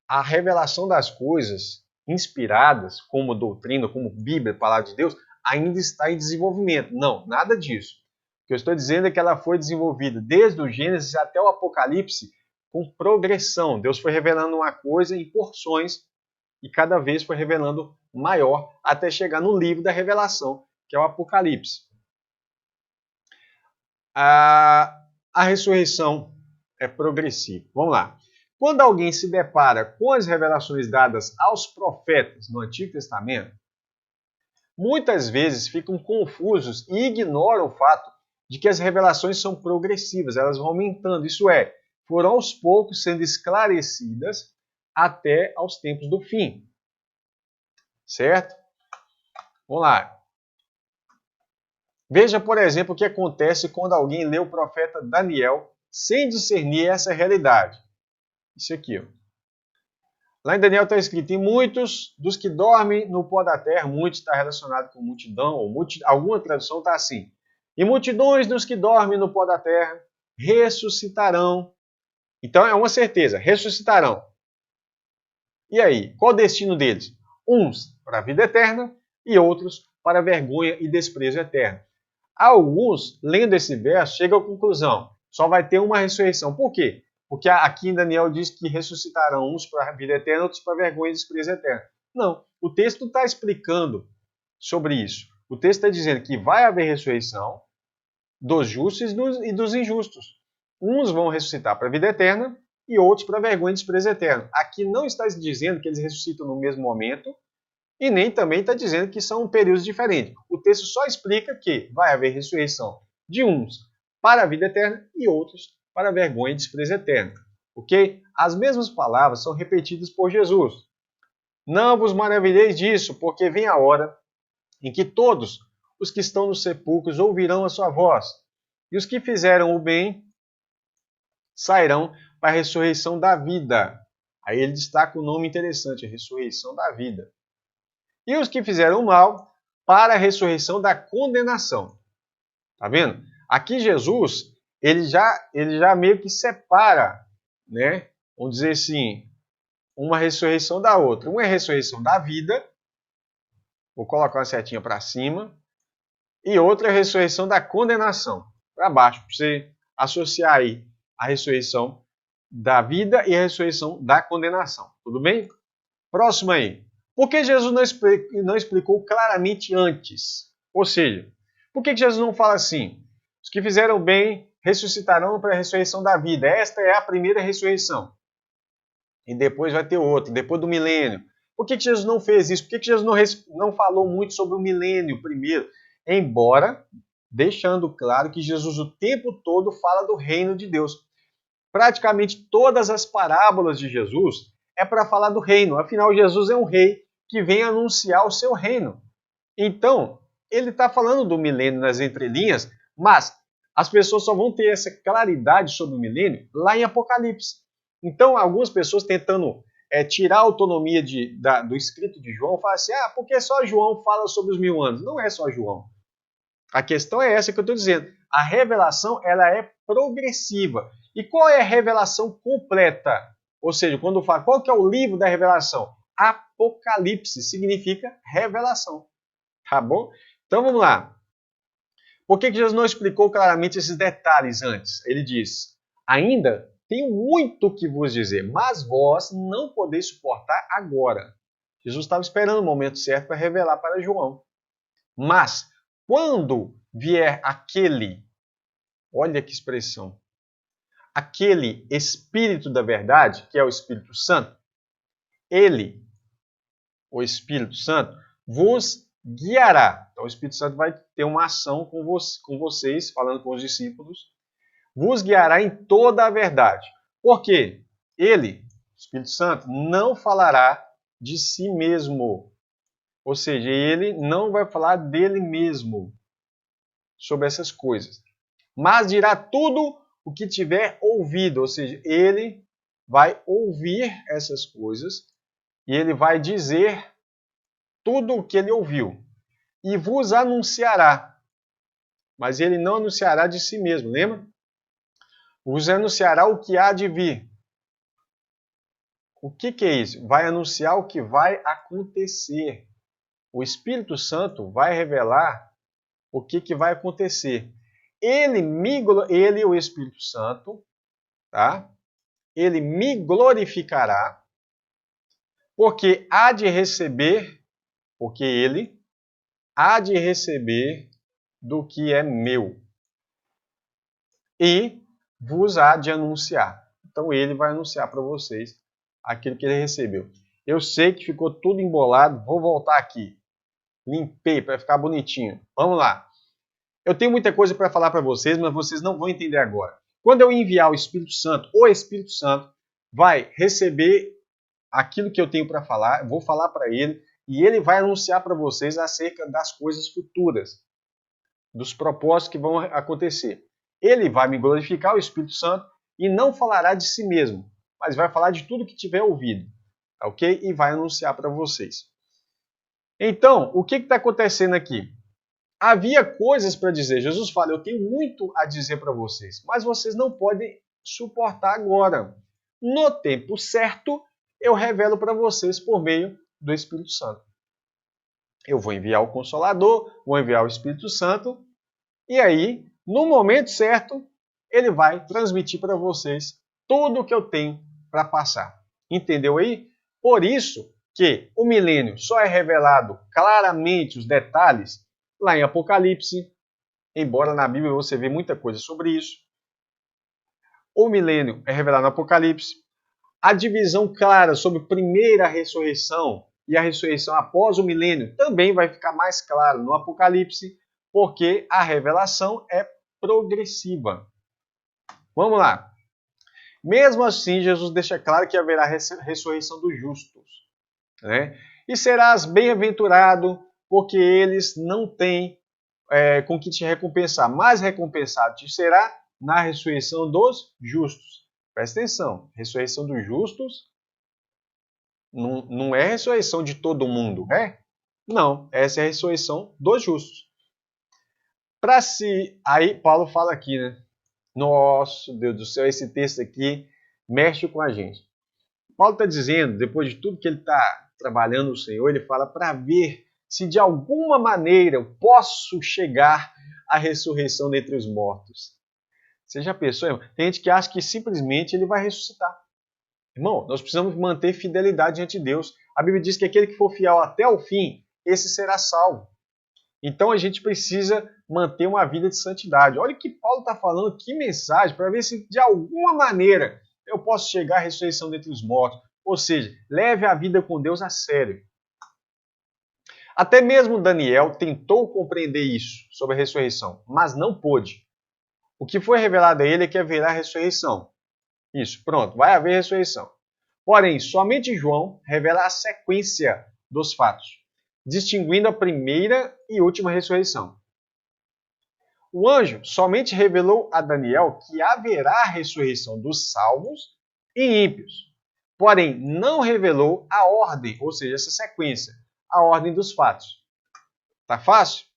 a revelação das coisas inspiradas, como doutrina, como Bíblia, Palavra de Deus, ainda está em desenvolvimento. Não, nada disso. O que eu estou dizendo é que ela foi desenvolvida desde o Gênesis até o Apocalipse com progressão. Deus foi revelando uma coisa em porções e cada vez foi revelando maior até chegar no livro da revelação, que é o Apocalipse. A ressurreição é progressiva. Vamos lá. Quando alguém se depara com as revelações dadas aos profetas no Antigo Testamento, muitas vezes ficam confusos e ignoram o fato de que as revelações são progressivas, elas vão aumentando. Isso é, foram aos poucos sendo esclarecidas até aos tempos do fim. Certo? Vamos lá. Veja, por exemplo, o que acontece quando alguém lê o profeta Daniel sem discernir essa realidade. Isso aqui, ó. Lá em Daniel está escrito, e muitos dos que dormem no pó da terra, muitos está relacionado com multidão, ou alguma tradução está assim, e multidões dos que dormem no pó da terra ressuscitarão. Então é uma certeza, ressuscitarão. E aí, qual o destino deles? Uns para a vida eterna e outros para a vergonha e desprezo eterno. Alguns, lendo esse verso, chegam à conclusão, só vai ter uma ressurreição. Por quê? Porque aqui em Daniel diz que ressuscitarão uns para a vida eterna, outros para a vergonha e desprezo eterno. Não, o texto não está explicando sobre isso. O texto está dizendo que vai haver ressurreição dos justos e dos injustos. Uns vão ressuscitar para a vida eterna e outros para a vergonha e desprezo eterno. Aqui não está dizendo que eles ressuscitam no mesmo momento e nem também está dizendo que são períodos diferentes. O texto só explica que vai haver ressurreição de uns para a vida eterna e outros para a vergonha e desprezo eterno. Ok? As mesmas palavras são repetidas por Jesus. Não vos maravilheis disso, porque vem a hora em que todos os que estão nos sepulcros ouvirão a sua voz, e os que fizeram o bem sairão para a ressurreição da vida. Aí ele destaca um nome interessante, a ressurreição da vida. E os que fizeram o mal para a ressurreição da condenação. Tá vendo? Aqui Jesus, ele já meio que separa, né? Vamos dizer assim, uma ressurreição da outra. Uma é a ressurreição da vida, vou colocar uma setinha para cima, e outra é a ressurreição da condenação, para baixo, para você associar aí a ressurreição da vida e a ressurreição da condenação. Tudo bem? Próximo aí. Por que Jesus não explicou claramente antes? Ou seja, por que Jesus não fala assim? Os que fizeram bem ressuscitarão para a ressurreição da vida. Esta é a primeira ressurreição. E depois vai ter outra, depois do milênio. Por que Jesus não fez isso? Por que Jesus não falou muito sobre o milênio primeiro? Embora deixando claro que Jesus o tempo todo fala do reino de Deus. Praticamente todas as parábolas de Jesus é para falar do reino. Afinal, Jesus é um rei que vem anunciar o seu reino. Então, ele está falando do milênio nas entrelinhas, mas as pessoas só vão ter essa claridade sobre o milênio lá em Apocalipse. Então, algumas pessoas tentando tirar a autonomia do escrito de João, falam assim, porque só João fala sobre os 1000 anos. Não é só João. A questão é essa que eu estou dizendo. A revelação ela é progressiva. E qual é a revelação completa? Ou seja, quando fala, qual que é o livro da revelação? Apocalipse significa revelação. Tá bom? Então vamos lá. Por que Jesus não explicou claramente esses detalhes antes? Ele diz, ainda tenho muito que vos dizer, mas vós não podeis suportar agora. Jesus estava esperando o momento certo para revelar para João. Mas, quando vier aquele, olha que expressão, aquele Espírito da verdade, que é o Espírito Santo, ele, o Espírito Santo, vos guiará. Então, o Espírito Santo vai ter uma ação com vocês, falando com os discípulos, vos guiará em toda a verdade. Por quê? Ele, o Espírito Santo, não falará de si mesmo. Ou seja, ele não vai falar dele mesmo sobre essas coisas. Mas dirá tudo o que tiver ouvido. Ou seja, ele vai ouvir essas coisas e ele vai dizer tudo o que ele ouviu. E vos anunciará. Mas ele não anunciará de si mesmo, lembra? Vos anunciará o que há de vir. O que é isso? Vai anunciar o que vai acontecer. O Espírito Santo vai revelar o que vai acontecer. Ele, o Espírito Santo, tá? Ele me glorificará, porque ele há de receber do que é meu e vos há de anunciar. Então ele vai anunciar para vocês aquilo que ele recebeu. Eu sei que ficou tudo embolado, vou voltar aqui. Limpei para ficar bonitinho. Vamos lá. Eu tenho muita coisa para falar para vocês, mas vocês não vão entender agora. Quando eu enviar o Espírito Santo vai receber aquilo que eu tenho para falar, eu vou falar para ele, e ele vai anunciar para vocês acerca das coisas futuras, dos propósitos que vão acontecer. Ele vai me glorificar, o Espírito Santo, e não falará de si mesmo, mas vai falar de tudo que tiver ouvido, ok? E vai anunciar para vocês. Então, o que está acontecendo aqui? Havia coisas para dizer. Jesus fala, eu tenho muito a dizer para vocês, mas vocês não podem suportar agora. No tempo certo, eu revelo para vocês por meio do Espírito Santo. Eu vou enviar o Consolador, vou enviar o Espírito Santo, e aí, no momento certo, ele vai transmitir para vocês tudo o que eu tenho para passar. Entendeu aí? Por isso que o milênio só é revelado claramente os detalhes lá em Apocalipse, embora na Bíblia você vê muita coisa sobre isso. O milênio é revelado no Apocalipse. A divisão clara sobre a primeira ressurreição e a ressurreição após o milênio também vai ficar mais claro no Apocalipse, porque a revelação é progressiva. Vamos lá. Mesmo assim, Jesus deixa claro que haverá ressurreição dos justos, né? E serás bem-aventurado, porque eles não têm com que te recompensar. Mais recompensado te será na ressurreição dos justos. Presta atenção, ressurreição dos justos não é a ressurreição de todo mundo, né? Não, essa é a ressurreição dos justos. Aí Paulo fala aqui, né? Nossa, Deus do céu, esse texto aqui mexe com a gente. Paulo está dizendo, depois de tudo que ele está trabalhando no Senhor, ele fala para ver se de alguma maneira eu posso chegar à ressurreição dentre os mortos. Você já pensou, irmão? Tem gente que acha que simplesmente ele vai ressuscitar. Irmão, nós precisamos manter fidelidade diante de Deus. A Bíblia diz que aquele que for fiel até o fim, esse será salvo. Então a gente precisa manter uma vida de santidade. Olha o que Paulo está falando, que mensagem, para ver se de alguma maneira eu posso chegar à ressurreição dentre os mortos. Ou seja, leve a vida com Deus a sério. Até mesmo Daniel tentou compreender isso sobre a ressurreição, mas não pôde. O que foi revelado a ele é que haverá ressurreição. Isso, pronto, vai haver ressurreição. Porém, somente João revela a sequência dos fatos, distinguindo a primeira e última ressurreição. O anjo somente revelou a Daniel que haverá ressurreição dos salvos e ímpios. Porém, não revelou a ordem, ou seja, essa sequência, a ordem dos fatos. Tá fácil?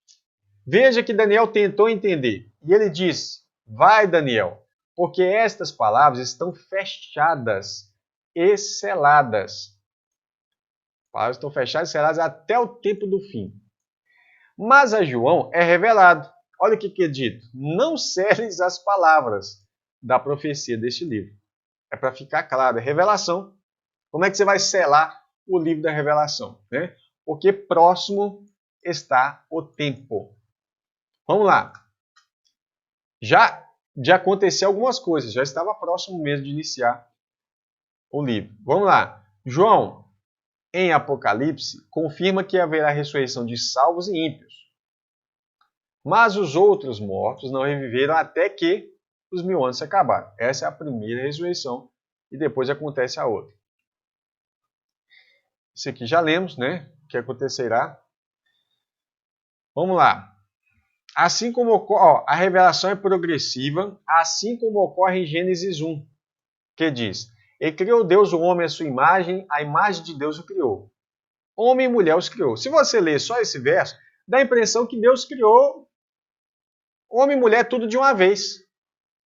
Veja que Daniel tentou entender. E ele disse, vai Daniel, porque estas palavras estão fechadas e seladas. As palavras estão fechadas e seladas até o tempo do fim. Mas a João é revelado. Olha o que é dito. Não seles as palavras da profecia deste livro. É para ficar claro, é revelação. Como é que você vai selar o livro da revelação? Né? Porque próximo está o tempo. Vamos lá. Já aconteceu algumas coisas, já estava próximo mesmo de iniciar o livro. Vamos lá. João, em Apocalipse, confirma que haverá ressurreição de salvos e ímpios. Mas os outros mortos não reviveram até que os 1000 anos se acabaram. Essa é a primeira ressurreição e depois acontece a outra. Isso aqui já lemos, né? O que acontecerá. Vamos lá. Assim como ocorre, a revelação é progressiva, assim como ocorre em Gênesis 1, que diz: E criou Deus o homem à sua imagem, a imagem de Deus o criou. Homem e mulher os criou. Se você ler só esse verso, dá a impressão que Deus criou homem e mulher tudo de uma vez.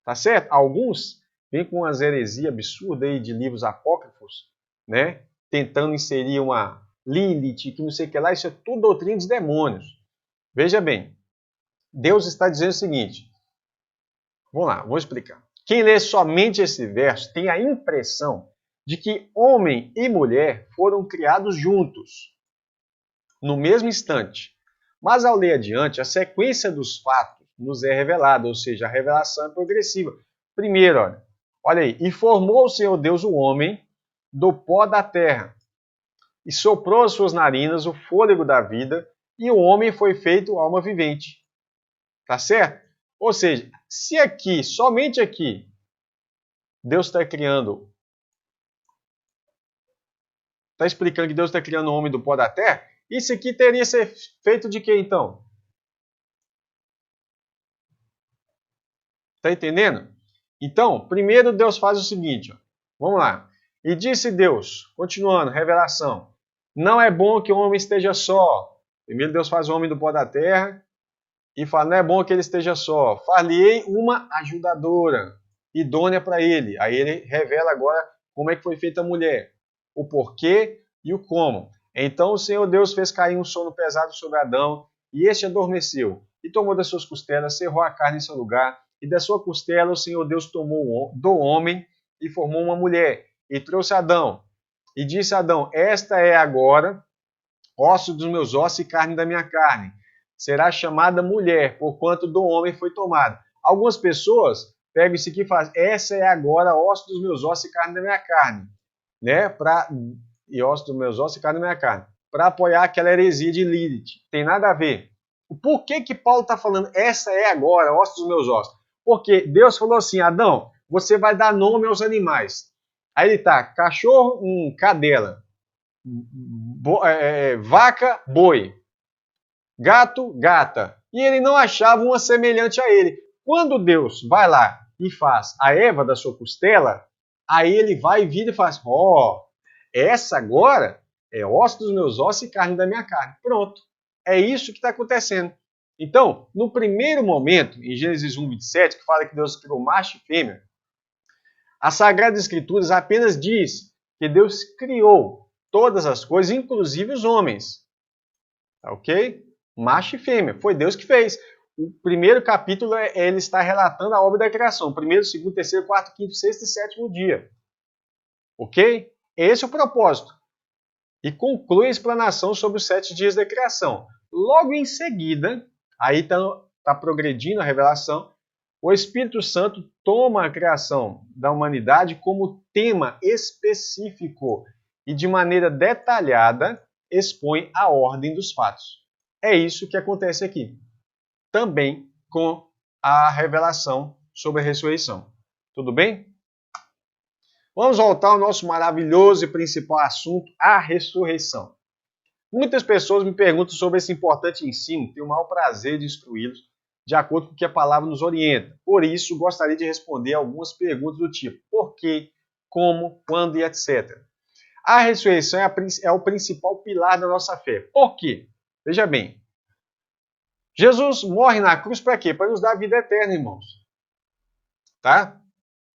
Tá certo? Alguns vêm com umas heresias absurdas aí de livros apócrifos, né? Tentando inserir uma Lilith, que não sei o que lá, isso é tudo doutrina de demônios. Veja bem, Deus está dizendo o seguinte, vamos lá, vou explicar. Quem lê somente esse verso tem a impressão de que homem e mulher foram criados juntos, no mesmo instante. Mas ao ler adiante, a sequência dos fatos nos é revelada, ou seja, a revelação é progressiva. Primeiro, olha aí, e formou o Senhor Deus o homem do pó da terra, e soprou às suas narinas o fôlego da vida, e o homem foi feito alma vivente. Tá certo? Ou seja, se aqui, somente aqui, Deus está criando, está explicando que Deus está criando o homem do pó da terra, isso aqui teria que ser feito de quê então? Está entendendo? Então, primeiro Deus faz o seguinte, ó. Vamos lá. E disse Deus, continuando, revelação, não é bom que o homem esteja só. Primeiro Deus faz o homem do pó da terra e fala, não é bom que ele esteja só. Far-lhe-ei uma ajudadora, idônea para ele. Aí ele revela agora como é que foi feita a mulher, o porquê e o como. Então o Senhor Deus fez cair um sono pesado sobre Adão, e este adormeceu, e tomou das suas costelas, cerrou a carne em seu lugar, e da sua costela o Senhor Deus tomou do homem e formou uma mulher, e trouxe Adão. E disse a Adão, esta é agora osso dos meus ossos e carne da minha carne. Será chamada mulher, porquanto do homem foi tomada. Algumas pessoas pegam isso aqui e fazem, essa é agora osso dos meus ossos e carne da minha carne. Né? E osso dos meus ossos e carne da minha carne. Para apoiar aquela heresia de Lilith. Tem nada a ver. Por que Paulo está falando, essa é agora, osso dos meus ossos? Porque Deus falou assim, Adão, você vai dar nome aos animais. Aí ele tá, cachorro, cadela. Vaca, boi. Gato, gata. E ele não achava uma semelhante a ele. Quando Deus vai lá e faz a Eva da sua costela, aí ele vai e vira e faz, essa agora é osso dos meus ossos e carne da minha carne. Pronto. É isso que está acontecendo. Então, no primeiro momento, em Gênesis 1:27, que fala que Deus criou macho e fêmea, as Sagradas Escrituras apenas diz que Deus criou todas as coisas, inclusive os homens. Ok? Macho e fêmea. Foi Deus que fez. O primeiro capítulo, ele está relatando a obra da criação. Primeiro, segundo, terceiro, quarto, quinto, sexto e sétimo dia. Ok? Esse é o propósito. E conclui a explanação sobre os 7 dias da criação. Logo em seguida, aí está progredindo a revelação, o Espírito Santo toma a criação da humanidade como tema específico e de maneira detalhada expõe a ordem dos fatos. É isso que acontece aqui. Também com a revelação sobre a ressurreição. Tudo bem? Vamos voltar ao nosso maravilhoso e principal assunto, a ressurreição. Muitas pessoas me perguntam sobre esse importante ensino, tenho o maior prazer de instruí-los, de acordo com o que a palavra nos orienta. Por isso, gostaria de responder algumas perguntas do tipo, por quê, como, quando e etc. A ressurreição é o principal pilar da nossa fé. Por quê? Veja bem, Jesus morre na cruz para quê? Para nos dar a vida eterna, irmãos. Tá?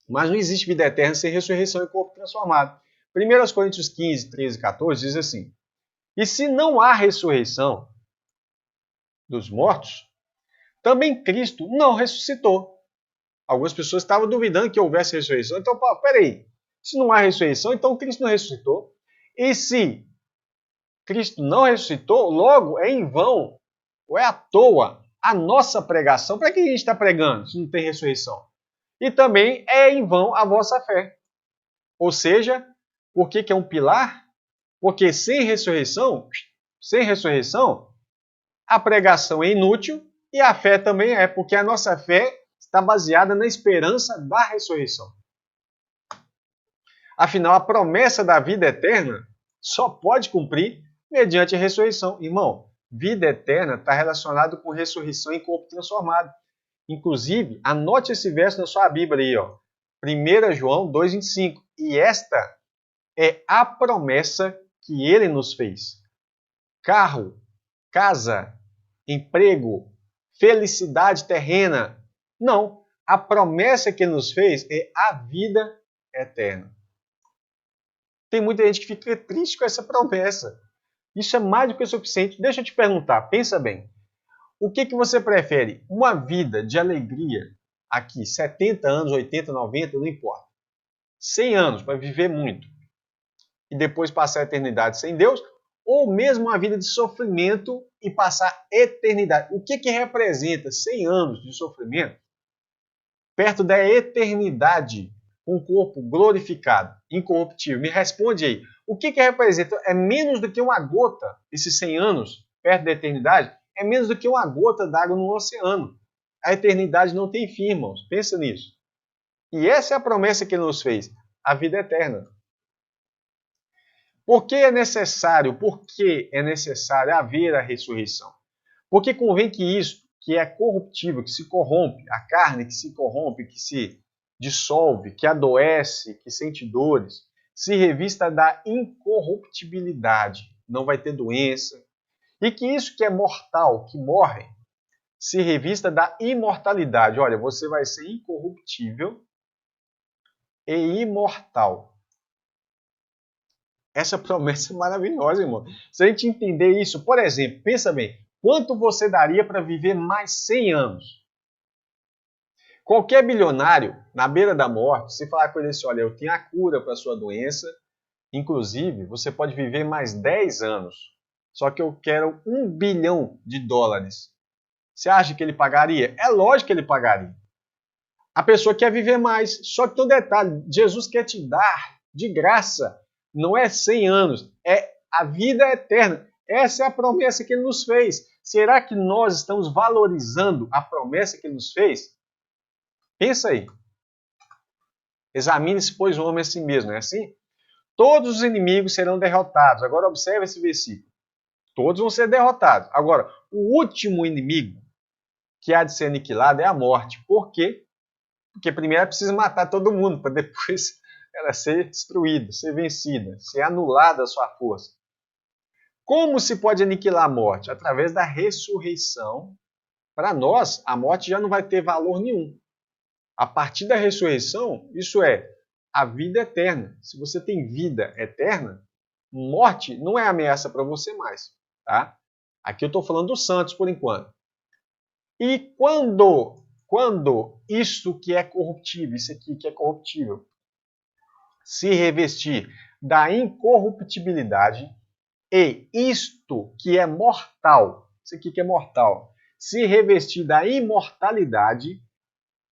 Mas não existe vida eterna sem ressurreição e corpo transformado. 1 Coríntios 15, 13 e 14 diz assim, e se não há ressurreição dos mortos, também Cristo não ressuscitou. Algumas pessoas estavam duvidando que houvesse ressurreição. Então, peraí, Se não há ressurreição, então Cristo não ressuscitou. E se Cristo não ressuscitou, logo é em vão, ou é à toa, a nossa pregação. Para que a gente está pregando se não tem ressurreição? E também é em vão a vossa fé. Ou seja, por que é um pilar? Porque sem ressurreição, a pregação é inútil e a fé também é, porque a nossa fé está baseada na esperança da ressurreição. Afinal, a promessa da vida eterna só pode cumprir mediante a ressurreição. Irmão, vida eterna está relacionado com ressurreição em corpo transformado. Inclusive, anote esse verso na sua Bíblia aí, ó. 1 João 2,25. E esta é a promessa que ele nos fez. Carro, casa, emprego, felicidade terrena. Não. A promessa que ele nos fez é a vida eterna. Tem muita gente que fica triste com essa promessa. Isso é mais do que o suficiente. Deixa eu te perguntar, pensa bem. O que você prefere? Uma vida de alegria aqui, 70 anos, 80, 90, não importa. 100 anos para viver muito e depois passar a eternidade sem Deus, ou mesmo uma vida de sofrimento e passar a eternidade. O que representa 100 anos de sofrimento perto da eternidade com o corpo glorificado, incorruptível? Me responde aí. O que representa? É menos do que uma gota, esses 100 anos perto da eternidade? É menos do que uma gota d'água no oceano. A eternidade não tem fim, irmãos. Pensa nisso. E essa é a promessa que ele nos fez, a vida eterna. Por que é necessário haver a ressurreição? Porque convém que isso, que é corruptível, que se corrompe, a carne que se corrompe, que se dissolve, que adoece, que sente dores, se revista da incorruptibilidade, não vai ter doença, e que isso que é mortal, que morre, se revista da imortalidade. Olha, você vai ser incorruptível e imortal. Essa promessa é maravilhosa, irmão. Se a gente entender isso, por exemplo, pensa bem, quanto você daria para viver mais 100 anos? Qualquer bilionário, na beira da morte, se falar com ele assim, olha, eu tenho a cura para a sua doença, inclusive, você pode viver mais 10 anos, só que eu quero $1 bilhão. Você acha que ele pagaria? É lógico que ele pagaria. A pessoa quer viver mais, só que tem um detalhe, Jesus quer te dar de graça. Não é 100 anos, é a vida eterna. Essa é a promessa que ele nos fez. Será que nós estamos valorizando a promessa que ele nos fez? Pensa aí. Examine-se, pois, o homem a si mesmo, não é assim? Todos os inimigos serão derrotados. Agora observe esse versículo. Todos vão ser derrotados. Agora, o último inimigo que há de ser aniquilado é a morte. Por quê? Porque primeiro é preciso matar todo mundo, para depois ela ser destruída, ser vencida, ser anulada a sua força. Como se pode aniquilar a morte? Através da ressurreição. Para nós, a morte já não vai ter valor nenhum. A partir da ressurreição, isso é a vida eterna. Se você tem vida eterna, morte não é ameaça para você mais. Tá? Aqui eu estou falando dos santos por enquanto. E quando isso que é corruptível, isso aqui que é corruptível, se revestir da incorruptibilidade, e isto que é mortal, isso aqui que é mortal, se revestir da imortalidade,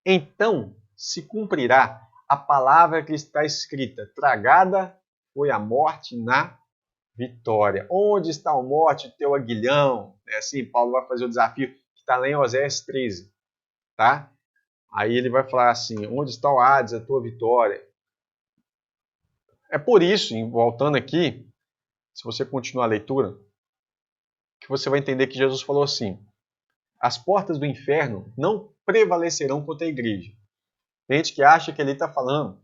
então se cumprirá a palavra que está escrita: tragada foi a morte na vitória. Onde está a morte, teu aguilhão? É assim, Paulo vai fazer o desafio que está lá em Oséias 13. Tá? Aí ele vai falar assim: onde está o Hades, a tua vitória? É por isso, voltando aqui, se você continuar a leitura, que você vai entender que Jesus falou assim: as portas do inferno não prevalecerão contra a igreja. Tem gente que acha que ele está falando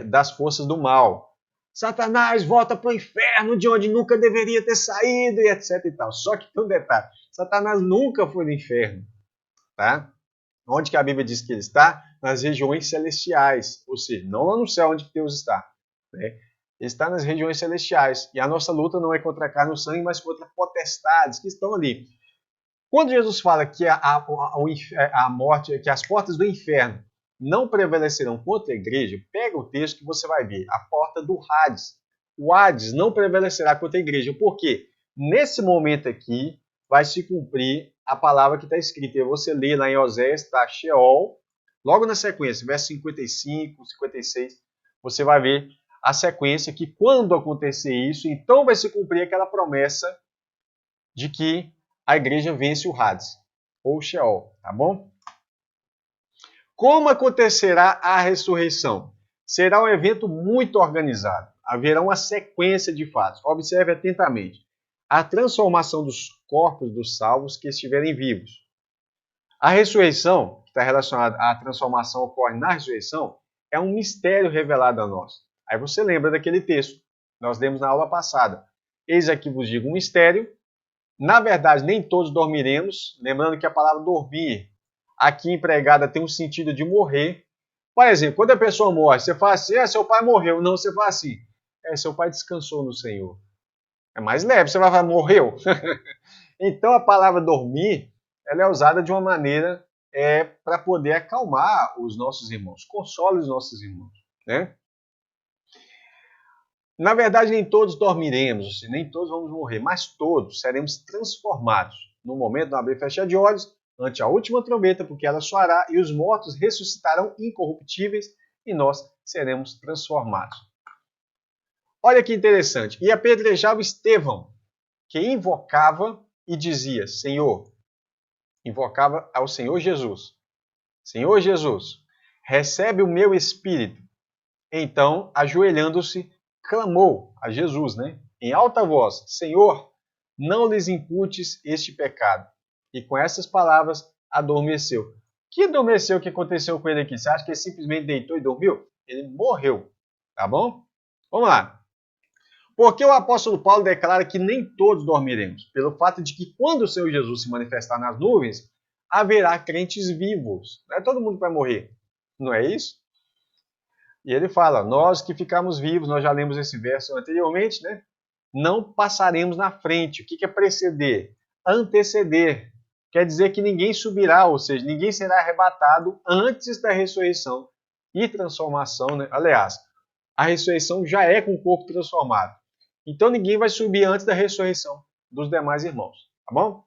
das forças do mal. Satanás volta para o inferno de onde nunca deveria ter saído e etc e tal. Só que tem um detalhe: Satanás nunca foi no inferno. Tá? Onde que a Bíblia diz que ele está? Nas regiões celestiais. Ou seja, não lá no céu onde Deus está. Né? Ele está nas regiões celestiais. E a nossa luta não é contra a carne e o sangue, mas contra potestades que estão ali. Quando Jesus fala que a morte, que as portas do inferno não prevalecerão contra a igreja, pega o texto que você vai ver, a porta do Hades. O Hades não prevalecerá contra a igreja. Por quê? Nesse momento aqui, vai se cumprir a palavra que está escrita. Você lê lá em Oséias, está Sheol, logo na sequência, verso 55, 56, você vai ver a sequência que quando acontecer isso, então vai se cumprir aquela promessa de que a igreja vence o Hades, ou Sheol, tá bom? Como acontecerá a ressurreição? Será um evento muito organizado. Haverá uma sequência de fatos. Observe atentamente. A transformação dos corpos dos salvos que estiverem vivos. A ressurreição, que está relacionada à transformação ocorre na ressurreição, é um mistério revelado a nós. Aí você lembra daquele texto, nós lemos na aula passada. Eis aqui vos digo um mistério. Na verdade, nem todos dormiremos. Lembrando que a palavra dormir, aqui empregada, tem um sentido de morrer. Por exemplo, quando a pessoa morre, você fala assim, seu pai morreu. Não, você fala assim, seu pai descansou no Senhor. É mais leve, você vai falar, morreu. Então a palavra dormir, ela é usada de uma maneira para poder acalmar os nossos irmãos, consola os nossos irmãos, né? Na verdade, nem todos dormiremos, nem todos vamos morrer, mas todos seremos transformados no momento do abrir e fechar de olhos, ante a última trombeta, porque ela soará e os mortos ressuscitarão incorruptíveis e nós seremos transformados. Olha que interessante. E apedrejava Estevão, que invocava e dizia, Senhor, invocava ao Senhor Jesus. Senhor Jesus, recebe o meu espírito. Então, ajoelhando-se, clamou a Jesus, né? Em alta voz, Senhor, não lhes imputes este pecado. E com essas palavras, adormeceu. Que adormeceu? O que aconteceu com ele aqui? Você acha que ele simplesmente deitou e dormiu? Ele morreu, tá bom? Vamos lá. Porque o apóstolo Paulo declara que nem todos dormiremos, pelo fato de que quando o Senhor Jesus se manifestar nas nuvens, haverá crentes vivos. Não é todo mundo que vai morrer, não é isso? E ele fala, nós que ficamos vivos, nós já lemos esse verso anteriormente, né? Não passaremos na frente. O que é preceder? Anteceder. Quer dizer que ninguém subirá, ou seja, ninguém será arrebatado antes da ressurreição e transformação, né? Aliás, a ressurreição já é com o corpo transformado. Então ninguém vai subir antes da ressurreição dos demais irmãos, tá bom?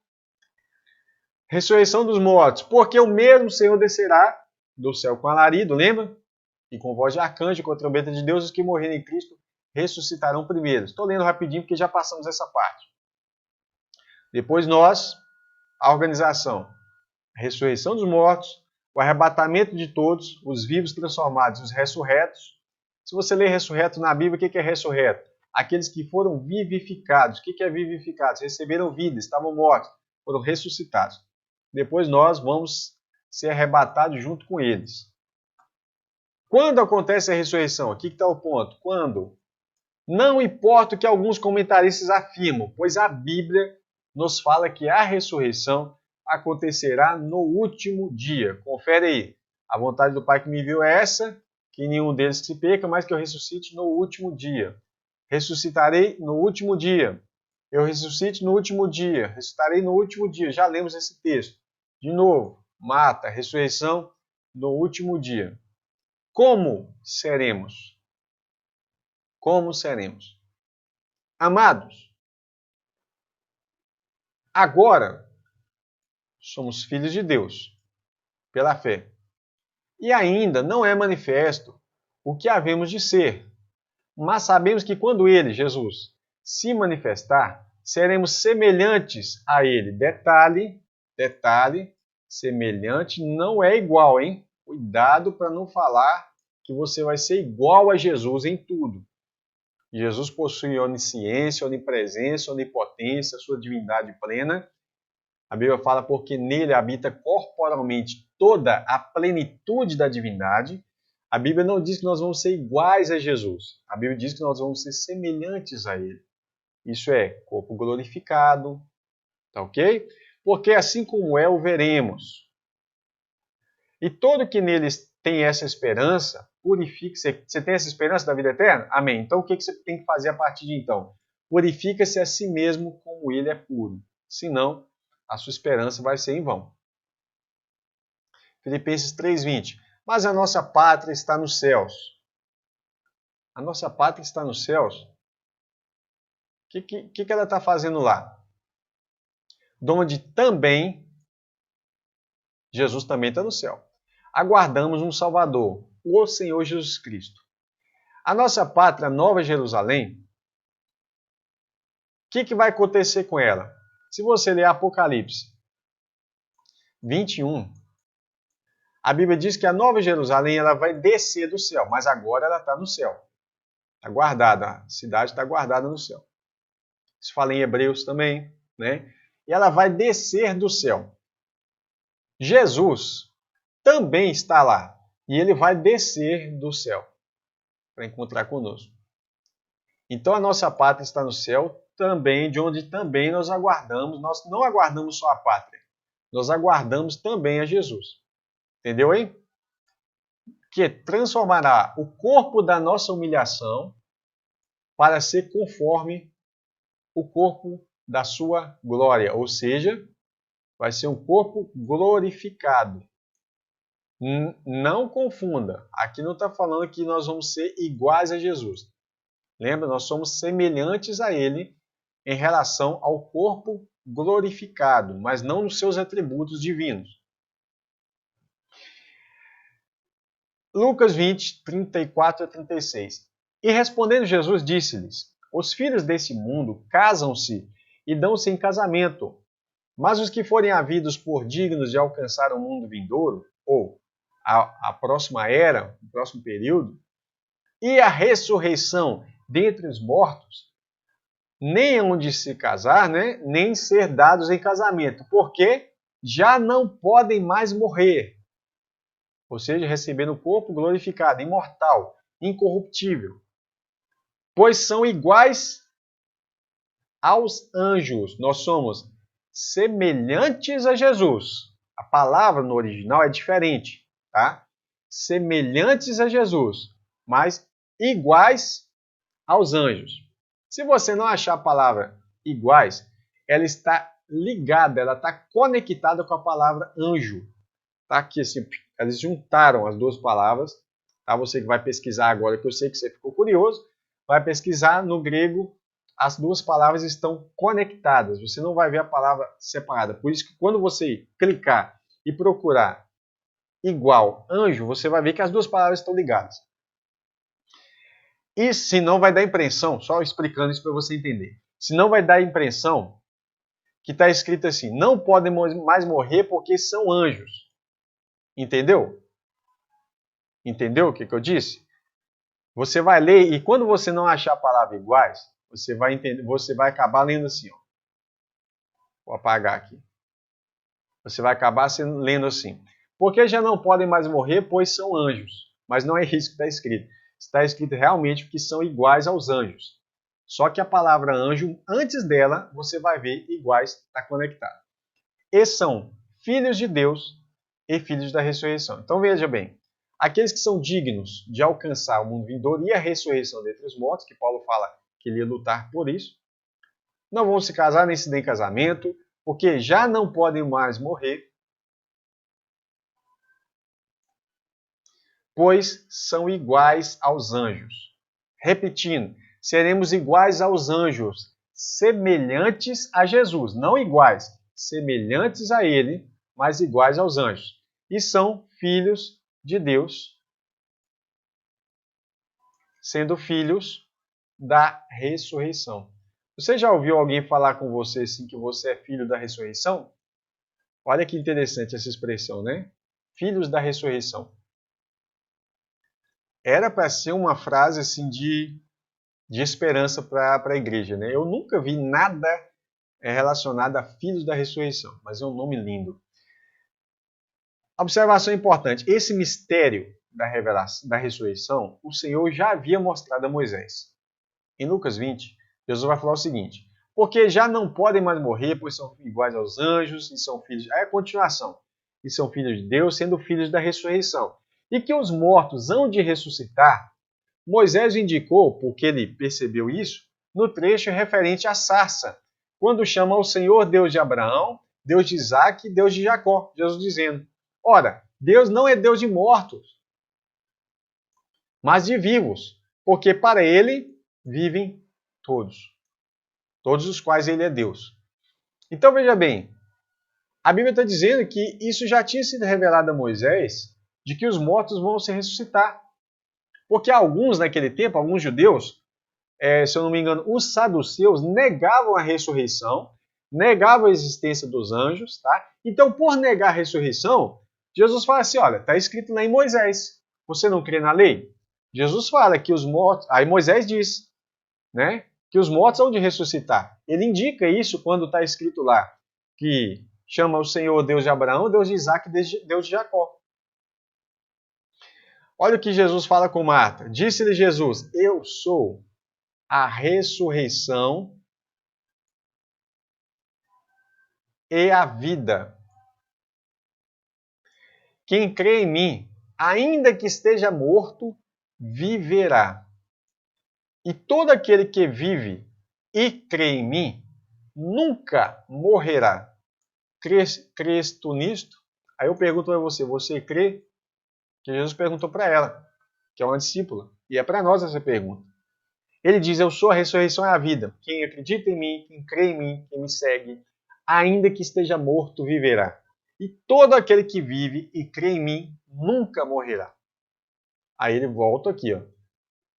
Ressurreição dos mortos, porque o mesmo Senhor descerá do céu com alarido, lembra? E com voz de arcanjo, com a trombeta de Deus, os que morrerem em Cristo ressuscitarão primeiro. Estou lendo rapidinho porque já passamos essa parte. Depois nós, a organização, a ressurreição dos mortos, o arrebatamento de todos, os vivos transformados, os ressurretos. Se você ler ressurreto na Bíblia, o que é ressurreto? Aqueles que foram vivificados. O que é vivificados? Receberam vida, estavam mortos, foram ressuscitados. Depois nós vamos ser arrebatados junto com eles. Quando acontece a ressurreição? Aqui que está o ponto. Quando? Não importa o que alguns comentaristas afirmam, pois a Bíblia nos fala que a ressurreição acontecerá no último dia. Confere aí. A vontade do Pai que me enviou é essa, que nenhum deles se perca, mas que eu ressuscite no último dia. Ressuscitarei no último dia. Eu ressuscite no último dia. Ressuscitarei no último dia. Já lemos esse texto. De novo, mata, ressurreição no último dia. Como seremos? Como seremos? Amados, agora somos filhos de Deus, pela fé. E ainda não é manifesto o que havemos de ser. Mas sabemos que quando Ele, Jesus, se manifestar, seremos semelhantes a Ele. Detalhe, semelhante não é igual, hein? Cuidado para não falar que você vai ser igual a Jesus em tudo. Jesus possui onisciência, onipresença, onipotência, sua divindade plena. A Bíblia fala porque nele habita corporalmente toda a plenitude da divindade. A Bíblia não diz que nós vamos ser iguais a Jesus. A Bíblia diz que nós vamos ser semelhantes a ele. Isso é, corpo glorificado, tá ok? Porque assim como é, o veremos. E todo que neles tem essa esperança, purifique-se. Você tem essa esperança da vida eterna? Amém. Então o que você tem que fazer a partir de então? Purifica-se a si mesmo como ele é puro. Senão, a sua esperança vai ser em vão. Filipenses 3:20. Mas a nossa pátria está nos céus. A nossa pátria está nos céus. O que ela está fazendo lá? Donde também Jesus também está no céu. Aguardamos um Salvador, o Senhor Jesus Cristo. A nossa pátria, Nova Jerusalém, o que vai acontecer com ela? Se você ler Apocalipse 21, a Bíblia diz que a Nova Jerusalém ela vai descer do céu, mas agora ela está no céu. Está guardada, a cidade está guardada no céu. Isso fala em Hebreus também, né? E ela vai descer do céu. Jesus também está lá. E ele vai descer do céu para encontrar conosco. Então a nossa pátria está no céu também, de onde também nós aguardamos. Nós não aguardamos só a pátria. Nós aguardamos também a Jesus. Entendeu aí? Que transformará o corpo da nossa humilhação para ser conforme o corpo da sua glória. Ou seja, vai ser um corpo glorificado. Não confunda. Aqui não está falando que nós vamos ser iguais a Jesus. Lembra? Nós somos semelhantes a Ele em relação ao corpo glorificado, mas não nos seus atributos divinos. Lucas 20, 34 a 36. E respondendo Jesus, disse-lhes: os filhos desse mundo casam-se e dão-se em casamento, mas os que forem havidos por dignos de alcançar o mundo vindouro, ou a próxima era, o próximo período, e a ressurreição dentre os mortos, nem onde se casar, né, nem ser dados em casamento, porque já não podem mais morrer. Ou seja, recebendo o corpo glorificado, imortal, incorruptível. Pois são iguais aos anjos. Nós somos semelhantes a Jesus. A palavra no original é diferente, tá? Semelhantes a Jesus, mas iguais aos anjos. Se você não achar a palavra iguais, ela está ligada, ela está conectada com a palavra anjo. Tá aqui assim, eles juntaram as duas palavras. Tá? Você que vai pesquisar agora, que eu sei que você ficou curioso, vai pesquisar no grego, as duas palavras estão conectadas. Você não vai ver a palavra separada. Por isso que quando você clicar e procurar igual anjo, você vai ver que as duas palavras estão ligadas. E se não vai dar impressão, só explicando isso para você entender. Se não vai dar impressão que está escrito assim, não podem mais morrer porque são anjos. Entendeu? Entendeu o que eu disse? Você vai ler e quando você não achar a palavra iguais, você vai entender, você vai acabar lendo assim, ó. Vou apagar aqui. Você vai acabar lendo assim. Porque já não podem mais morrer, pois são anjos. Mas não é isso que está escrito. Está escrito realmente que são iguais aos anjos. Só que a palavra anjo, antes dela, você vai ver iguais, está conectado. E são filhos de Deus e filhos da ressurreição. Então veja bem, aqueles que são dignos de alcançar o mundo vindouro e a ressurreição dentre os mortos, que Paulo fala que ele ia lutar por isso, não vão se casar nem se dar em casamento, porque já não podem mais morrer, pois são iguais aos anjos. Repetindo, seremos iguais aos anjos, semelhantes a Jesus, não iguais, semelhantes a ele, mas iguais aos anjos. E são filhos de Deus, sendo filhos da ressurreição. Você já ouviu alguém falar com você assim que você é filho da ressurreição? Olha que interessante essa expressão, né? Filhos da ressurreição. Era para ser uma frase assim de esperança para a igreja, né? Eu nunca vi nada relacionado a filhos da ressurreição, mas é um nome lindo. Observação importante: esse mistério da revelação, da ressurreição, o Senhor já havia mostrado a Moisés. Em Lucas 20, Jesus vai falar o seguinte: porque já não podem mais morrer, pois são iguais aos anjos, e são filhos. Aí a continuação: e são filhos de Deus, sendo filhos da ressurreição. E que os mortos hão de ressuscitar, Moisés indicou, porque ele percebeu isso, no trecho referente à sarça, quando chama ao Senhor Deus de Abraão, Deus de Isaac e Deus de Jacó, Jesus dizendo: ora, Deus não é Deus de mortos, mas de vivos, porque para ele vivem todos, todos os quais ele é Deus. Então veja bem, a Bíblia está dizendo que isso já tinha sido revelado a Moisés, de que os mortos vão se ressuscitar. Porque alguns naquele tempo, alguns judeus, se eu não me engano, os saduceus negavam a ressurreição, negavam a existência dos anjos, tá? Então, por negar a ressurreição, Jesus fala assim, olha, está escrito lá em Moisés, você não crê na lei? Jesus fala que os mortos, aí Moisés diz, né, que os mortos hão de ressuscitar. Ele indica isso quando está escrito lá, que chama o Senhor Deus de Abraão, Deus de Isaac, Deus de Jacó. Olha o que Jesus fala com Marta. Disse-lhe Jesus, eu sou a ressurreição e a vida. Quem crê em mim, ainda que esteja morto, viverá. E todo aquele que vive e crê em mim, nunca morrerá. Crês tu nisto? Aí eu pergunto para você, você crê? Que Jesus perguntou para ela, que é uma discípula. E é para nós essa pergunta. Ele diz, eu sou a ressurreição e a vida. Quem acredita em mim, quem crê em mim, quem me segue, ainda que esteja morto, viverá. E todo aquele que vive e crê em mim, nunca morrerá. Aí ele volta aqui, ó.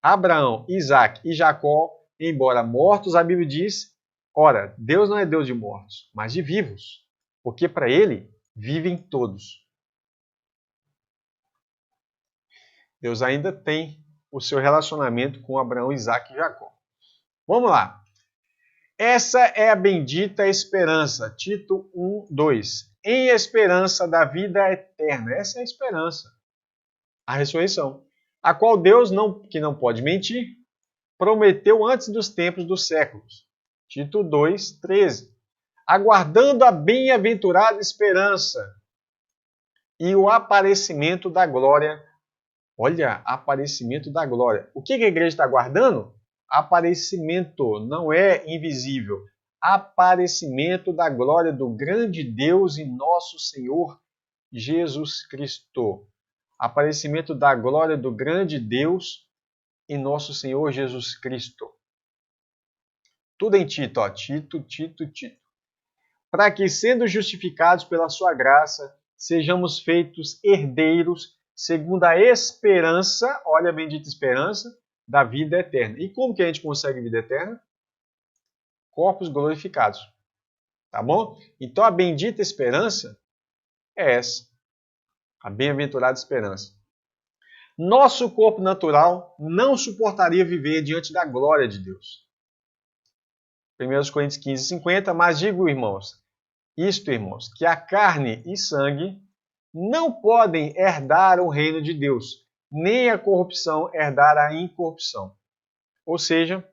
Abraão, Isaac e Jacó, embora mortos, a Bíblia diz, ora, Deus não é Deus de mortos, mas de vivos, porque para ele vivem todos. Deus ainda tem o seu relacionamento com Abraão, Isaac e Jacó. Vamos lá. Essa é a bendita esperança. Tito 1, 2. Em esperança da vida eterna. Essa é a esperança. A ressurreição. A qual Deus, que não pode mentir, prometeu antes dos tempos dos séculos. Tito 2, 13. Aguardando a bem-aventurada esperança e o aparecimento da glória. Olha, aparecimento da glória. O que a igreja está aguardando? Aparecimento, não é invisível. Aparecimento da glória do grande Deus e nosso Senhor Jesus Cristo. Aparecimento da glória do grande Deus e nosso Senhor Jesus Cristo. Tudo em Tito, ó. Tito. Para que, sendo justificados pela sua graça, sejamos feitos herdeiros segundo a esperança, olha a bendita esperança, da vida eterna. E como que a gente consegue vida eterna? Corpos glorificados. Tá bom? Então a bendita esperança é essa. A bem-aventurada esperança. Nosso corpo natural não suportaria viver diante da glória de Deus. 1 Coríntios 15, 50. Mas digo, irmãos, que a carne e sangue não podem herdar o reino de Deus, nem a corrupção herdar a incorrupção. Ou seja,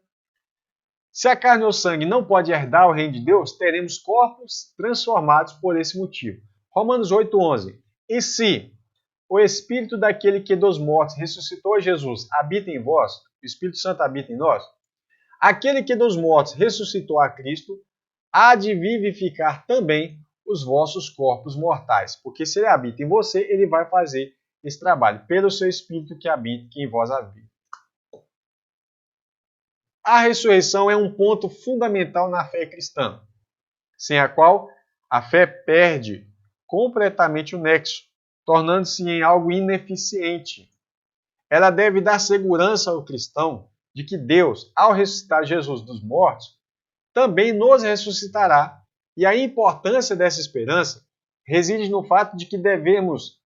se a carne ou sangue não pode herdar o reino de Deus, teremos corpos transformados por esse motivo. Romanos 8:11. E se o Espírito daquele que dos mortos ressuscitou Jesus habita em vós, o Espírito Santo habita em nós, aquele que dos mortos ressuscitou a Cristo, há de vivificar também os vossos corpos mortais. Porque se ele habita em você, ele vai fazer esse trabalho, pelo seu Espírito que habita, que em vós habita. A ressurreição é um ponto fundamental na fé cristã, sem a qual a fé perde completamente o nexo, tornando-se em algo ineficiente. Ela deve dar segurança ao cristão de que Deus, ao ressuscitar Jesus dos mortos, também nos ressuscitará. E a importância dessa esperança reside no fato de que devemos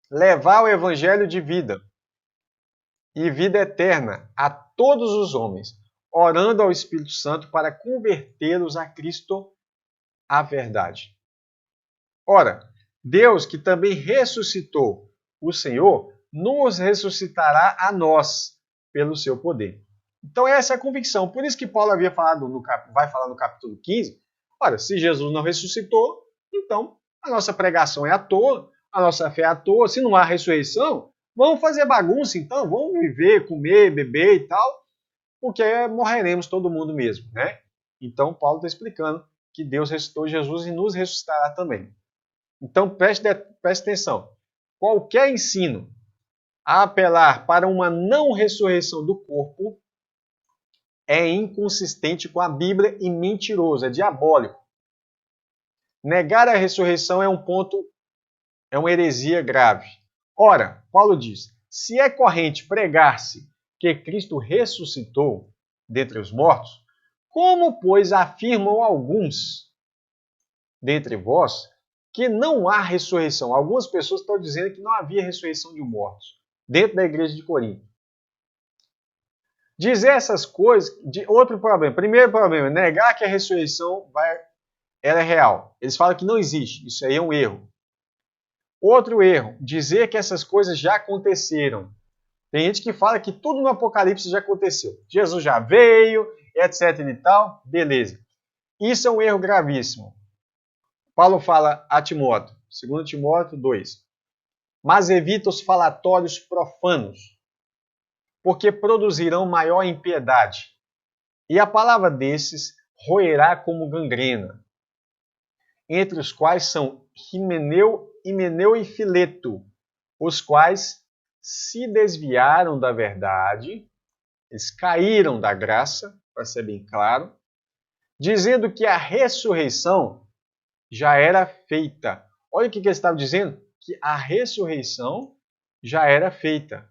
levar o evangelho de vida e vida eterna a todos os homens, orando ao Espírito Santo para convertê-los a Cristo, a verdade. Ora, Deus, que também ressuscitou o Senhor, nos ressuscitará a nós pelo seu poder. Então essa é a convicção. Por isso que Paulo havia falado vai falar no capítulo 15, olha, se Jesus não ressuscitou, então a nossa pregação é à toa, a nossa fé é à toa. Se não há ressurreição, vamos fazer bagunça então, vamos viver, comer, beber e tal, porque morreremos todo mundo mesmo, né? Então Paulo está explicando que Deus ressuscitou Jesus e nos ressuscitará também. Então preste atenção. Qualquer ensino apelar para uma não ressurreição do corpo é inconsistente com a Bíblia e mentiroso, é diabólico. Negar a ressurreição é uma heresia grave. Ora, Paulo diz, se é corrente pregar-se que Cristo ressuscitou dentre os mortos, como, pois, afirmam alguns dentre vós que não há ressurreição? Algumas pessoas estão dizendo que não havia ressurreição de mortos dentro da igreja de Corinto. Dizer essas coisas, outro problema. Primeiro problema, negar que a ressurreição ela é real. Eles falam que não existe. Isso aí é um erro. Outro erro, dizer que essas coisas já aconteceram. Tem gente que fala que tudo no Apocalipse já aconteceu. Jesus já veio, etc e tal. Beleza. Isso é um erro gravíssimo. Paulo fala a Timóteo, 2 Timóteo 2. Mas evita os falatórios profanos, porque produzirão maior impiedade. E a palavra desses roerá como gangrena, entre os quais são Himeneu e Fileto, os quais se desviaram da verdade, eles caíram da graça, para ser bem claro, dizendo que a ressurreição já era feita. Olha o que ele estava dizendo, que a ressurreição já era feita.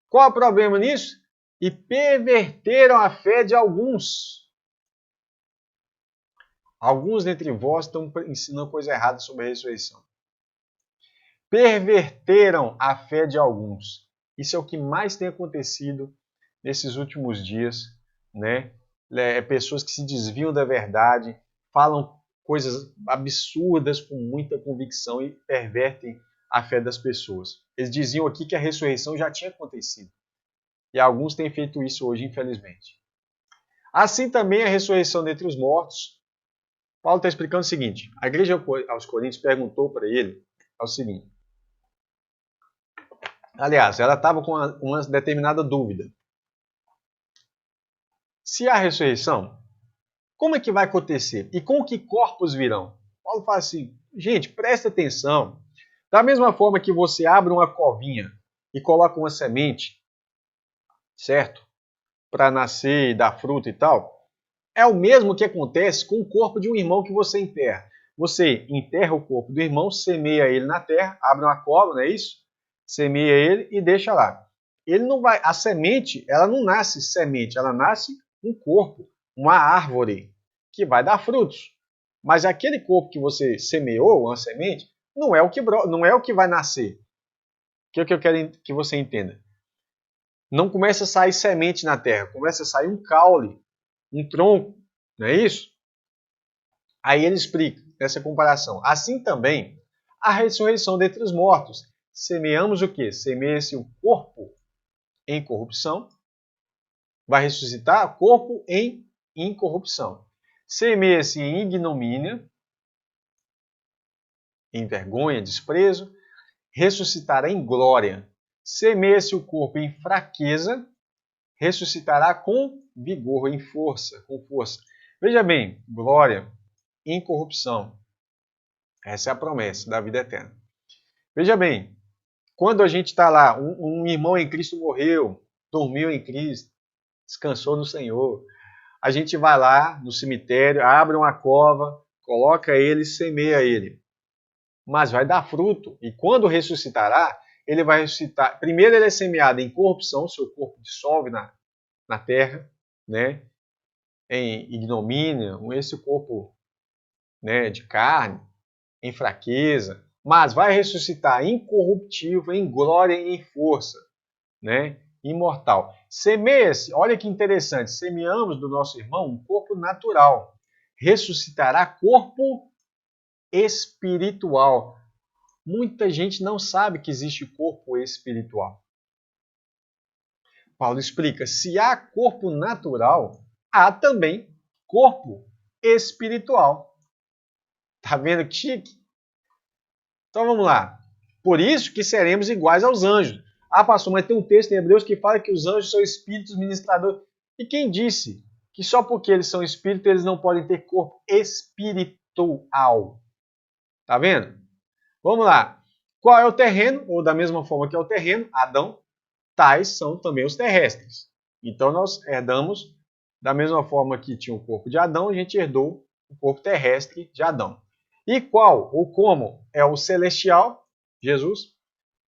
Qual é o problema nisso? E perverteram a fé de alguns. Alguns dentre vós estão ensinando coisa errada sobre a ressurreição. Perverteram a fé de alguns. Isso é o que mais tem acontecido nesses últimos dias, né? Pessoas que se desviam da verdade, falam coisas absurdas com muita convicção e pervertem a fé das pessoas. Eles diziam aqui que a ressurreição já tinha acontecido. E alguns têm feito isso hoje, infelizmente. Assim também a ressurreição dentre os mortos. Paulo está explicando o seguinte. A igreja aos Coríntios perguntou para ele o seguinte. Aliás, ela estava com uma determinada dúvida. Se há ressurreição, como é que vai acontecer? E com que corpos virão? Paulo fala assim, gente, presta atenção. Da mesma forma que você abre uma covinha e coloca uma semente, certo? Para nascer e dar fruto e tal, é o mesmo que acontece com o corpo de um irmão que você enterra. Você enterra o corpo do irmão, semeia ele na terra, abre uma cova, não é isso? Semeia ele e deixa lá. Ele não vai, a semente, ela não nasce semente, ela nasce um corpo, uma árvore que vai dar frutos. Mas aquele corpo que você semeou, uma semente, não é o que vai nascer. O que eu quero que você entenda? Não começa a sair semente na terra, começa a sair um caule, um tronco, não é isso? Aí ele explica essa comparação. Assim também, a ressurreição dentre os mortos. Semeamos o quê? Semeia-se o corpo em corrupção, vai ressuscitar corpo em incorrupção. Semeia-se em ignomínia, em vergonha, desprezo, ressuscitará em glória. Semeia-se o corpo em fraqueza, ressuscitará com vigor, em força, com força. Veja bem, glória, incorrupção. Essa é a promessa da vida eterna. Veja bem, quando a gente está lá, um irmão em Cristo morreu, dormiu em Cristo, descansou no Senhor, a gente vai lá no cemitério, abre uma cova, coloca ele, semeia ele. Mas vai dar fruto. E quando ressuscitará, ele vai ressuscitar. Primeiro ele é semeado em corrupção, seu corpo dissolve na terra, né? Em ignomínia, esse corpo, né, de carne, em fraqueza. Mas vai ressuscitar incorruptível, em glória e em força, né? Imortal. Semeia-se, olha que interessante, semeamos do nosso irmão um corpo natural. Ressuscitará corpo espiritual. Muita gente não sabe que existe corpo espiritual. Paulo explica, se há corpo natural, há também corpo espiritual. Tá vendo que chique? Então vamos lá. Por isso que seremos iguais aos anjos. Ah, pastor, mas tem um texto em Hebreus que fala que os anjos são espíritos ministradores. E quem disse que só porque eles são espíritos eles não podem ter corpo espiritual? Tá vendo? Vamos lá. Qual é o terreno? Ou da mesma forma que é o terreno, Adão, tais são também os terrestres. Então nós herdamos, da mesma forma que tinha o corpo de Adão, a gente herdou o corpo terrestre de Adão. E qual ou como é o celestial, Jesus,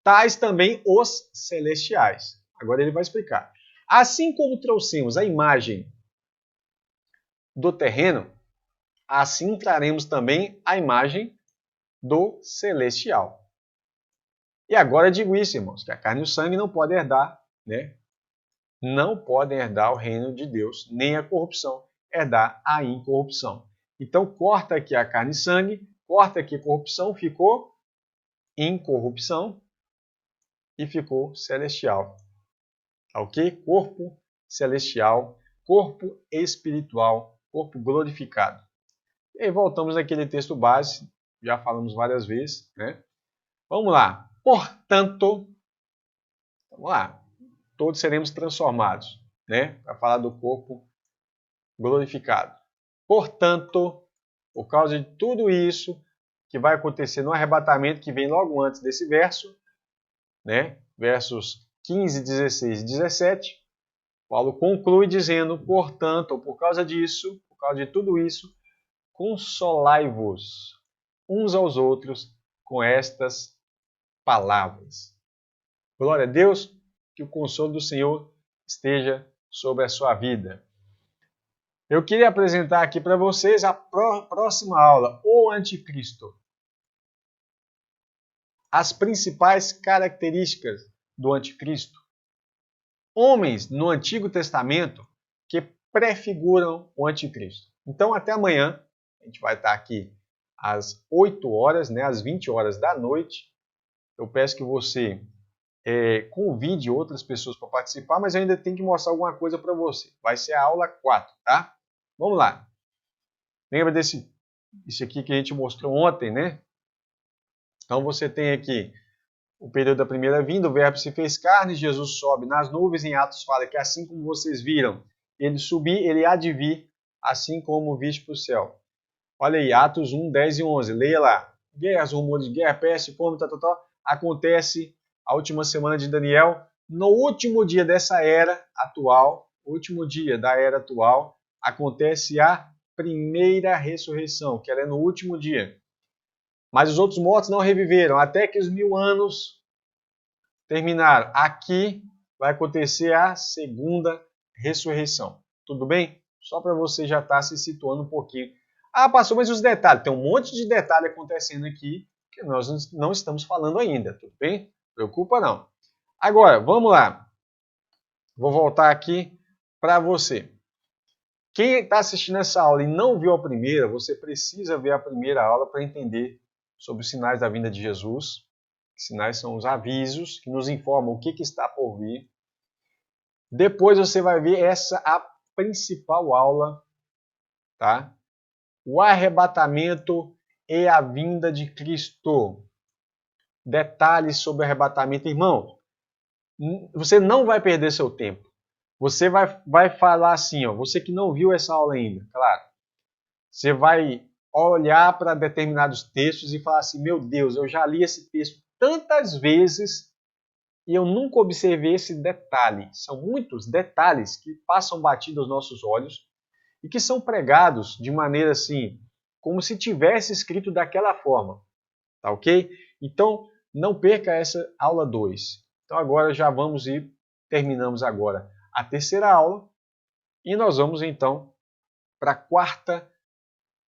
tais também os celestiais. Agora ele vai explicar. Assim como trouxemos a imagem do terreno, assim traremos também a imagem do celestial. E agora digo isso, irmãos, que a carne e o sangue não podem herdar, né? Não podem herdar o reino de Deus, nem a corrupção, herdar a incorrupção. Então corta aqui a carne e sangue, corta aqui a corrupção, ficou incorrupção e ficou celestial. Ok? Corpo celestial, corpo espiritual, corpo glorificado. E aí voltamos àquele texto base, já falamos várias vezes, né? Vamos lá. Portanto, vamos lá. Todos seremos transformados, né? Para falar do corpo glorificado. Portanto, por causa de tudo isso que vai acontecer no arrebatamento que vem logo antes desse verso, né? Versos 15, 16 e 17, Paulo conclui dizendo, portanto, por causa disso, por causa de tudo isso, consolai-vos uns aos outros com estas palavras. Glória a Deus, que o consolo do Senhor esteja sobre a sua vida. Eu queria apresentar aqui para vocês a próxima aula, o Anticristo. As principais características do Anticristo. Homens no Antigo Testamento que prefiguram o Anticristo. Então, até amanhã, a gente vai estar aqui às 8 horas, né, às 20 horas da noite. Eu peço que você convide outras pessoas para participar, mas eu ainda tenho que mostrar alguma coisa para você. Vai ser a aula 4, tá? Vamos lá. Lembra isso aqui que a gente mostrou ontem, né? Então você tem aqui o período da primeira vinda, o verbo se fez carne, Jesus sobe nas nuvens, em Atos fala que assim como vocês viram ele subir, ele há de vir, assim como viste para o céu. Olha aí, Atos 1, 10 e 11, leia lá. Guerras, rumores de guerra, peste, fome, acontece a última semana de Daniel, no último dia dessa era atual, último dia da era atual, acontece a primeira ressurreição, que ela é no último dia. Mas os outros mortos não reviveram, até que os 1000 anos terminaram. Aqui vai acontecer a segunda ressurreição. Tudo bem? Só para você já estar se situando um pouquinho. Ah, pastor, mas os detalhes? Tem um monte de detalhe acontecendo aqui que nós não estamos falando ainda, tudo bem? Não preocupa não. Agora, vamos lá. Vou voltar aqui para você. Quem está assistindo essa aula e não viu a primeira, você precisa ver a primeira aula para entender sobre os sinais da vinda de Jesus. Sinais são os avisos que nos informam o que está por vir. Depois você vai ver a principal aula, tá? O arrebatamento e a vinda de Cristo. Detalhes sobre o arrebatamento. Irmão, você não vai perder seu tempo. Você vai falar assim, ó, você que não viu essa aula ainda, claro. Você vai olhar para determinados textos e falar assim, meu Deus, eu já li esse texto tantas vezes e eu nunca observei esse detalhe. São muitos detalhes que passam batido aos nossos olhos e que são pregados de maneira assim, como se tivesse escrito daquela forma. Tá ok? Então, não perca essa aula 2. Então agora já vamos ir, terminamos agora a terceira aula e nós vamos então para a quarta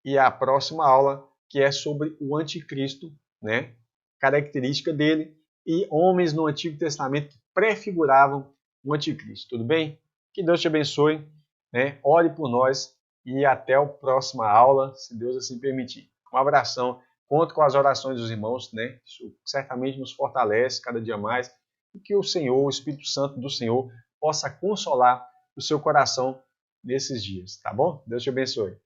e a próxima aula, que é sobre o anticristo, né? Característica dele e homens no Antigo Testamento que prefiguravam o anticristo. Tudo bem? Que Deus te abençoe, né? Ore por nós e até a próxima aula, se Deus assim permitir. Um abração. Conto com as orações dos irmãos, né? Isso certamente nos fortalece cada dia mais e que o Senhor, o Espírito Santo do Senhor, possa consolar o seu coração nesses dias, tá bom? Deus te abençoe.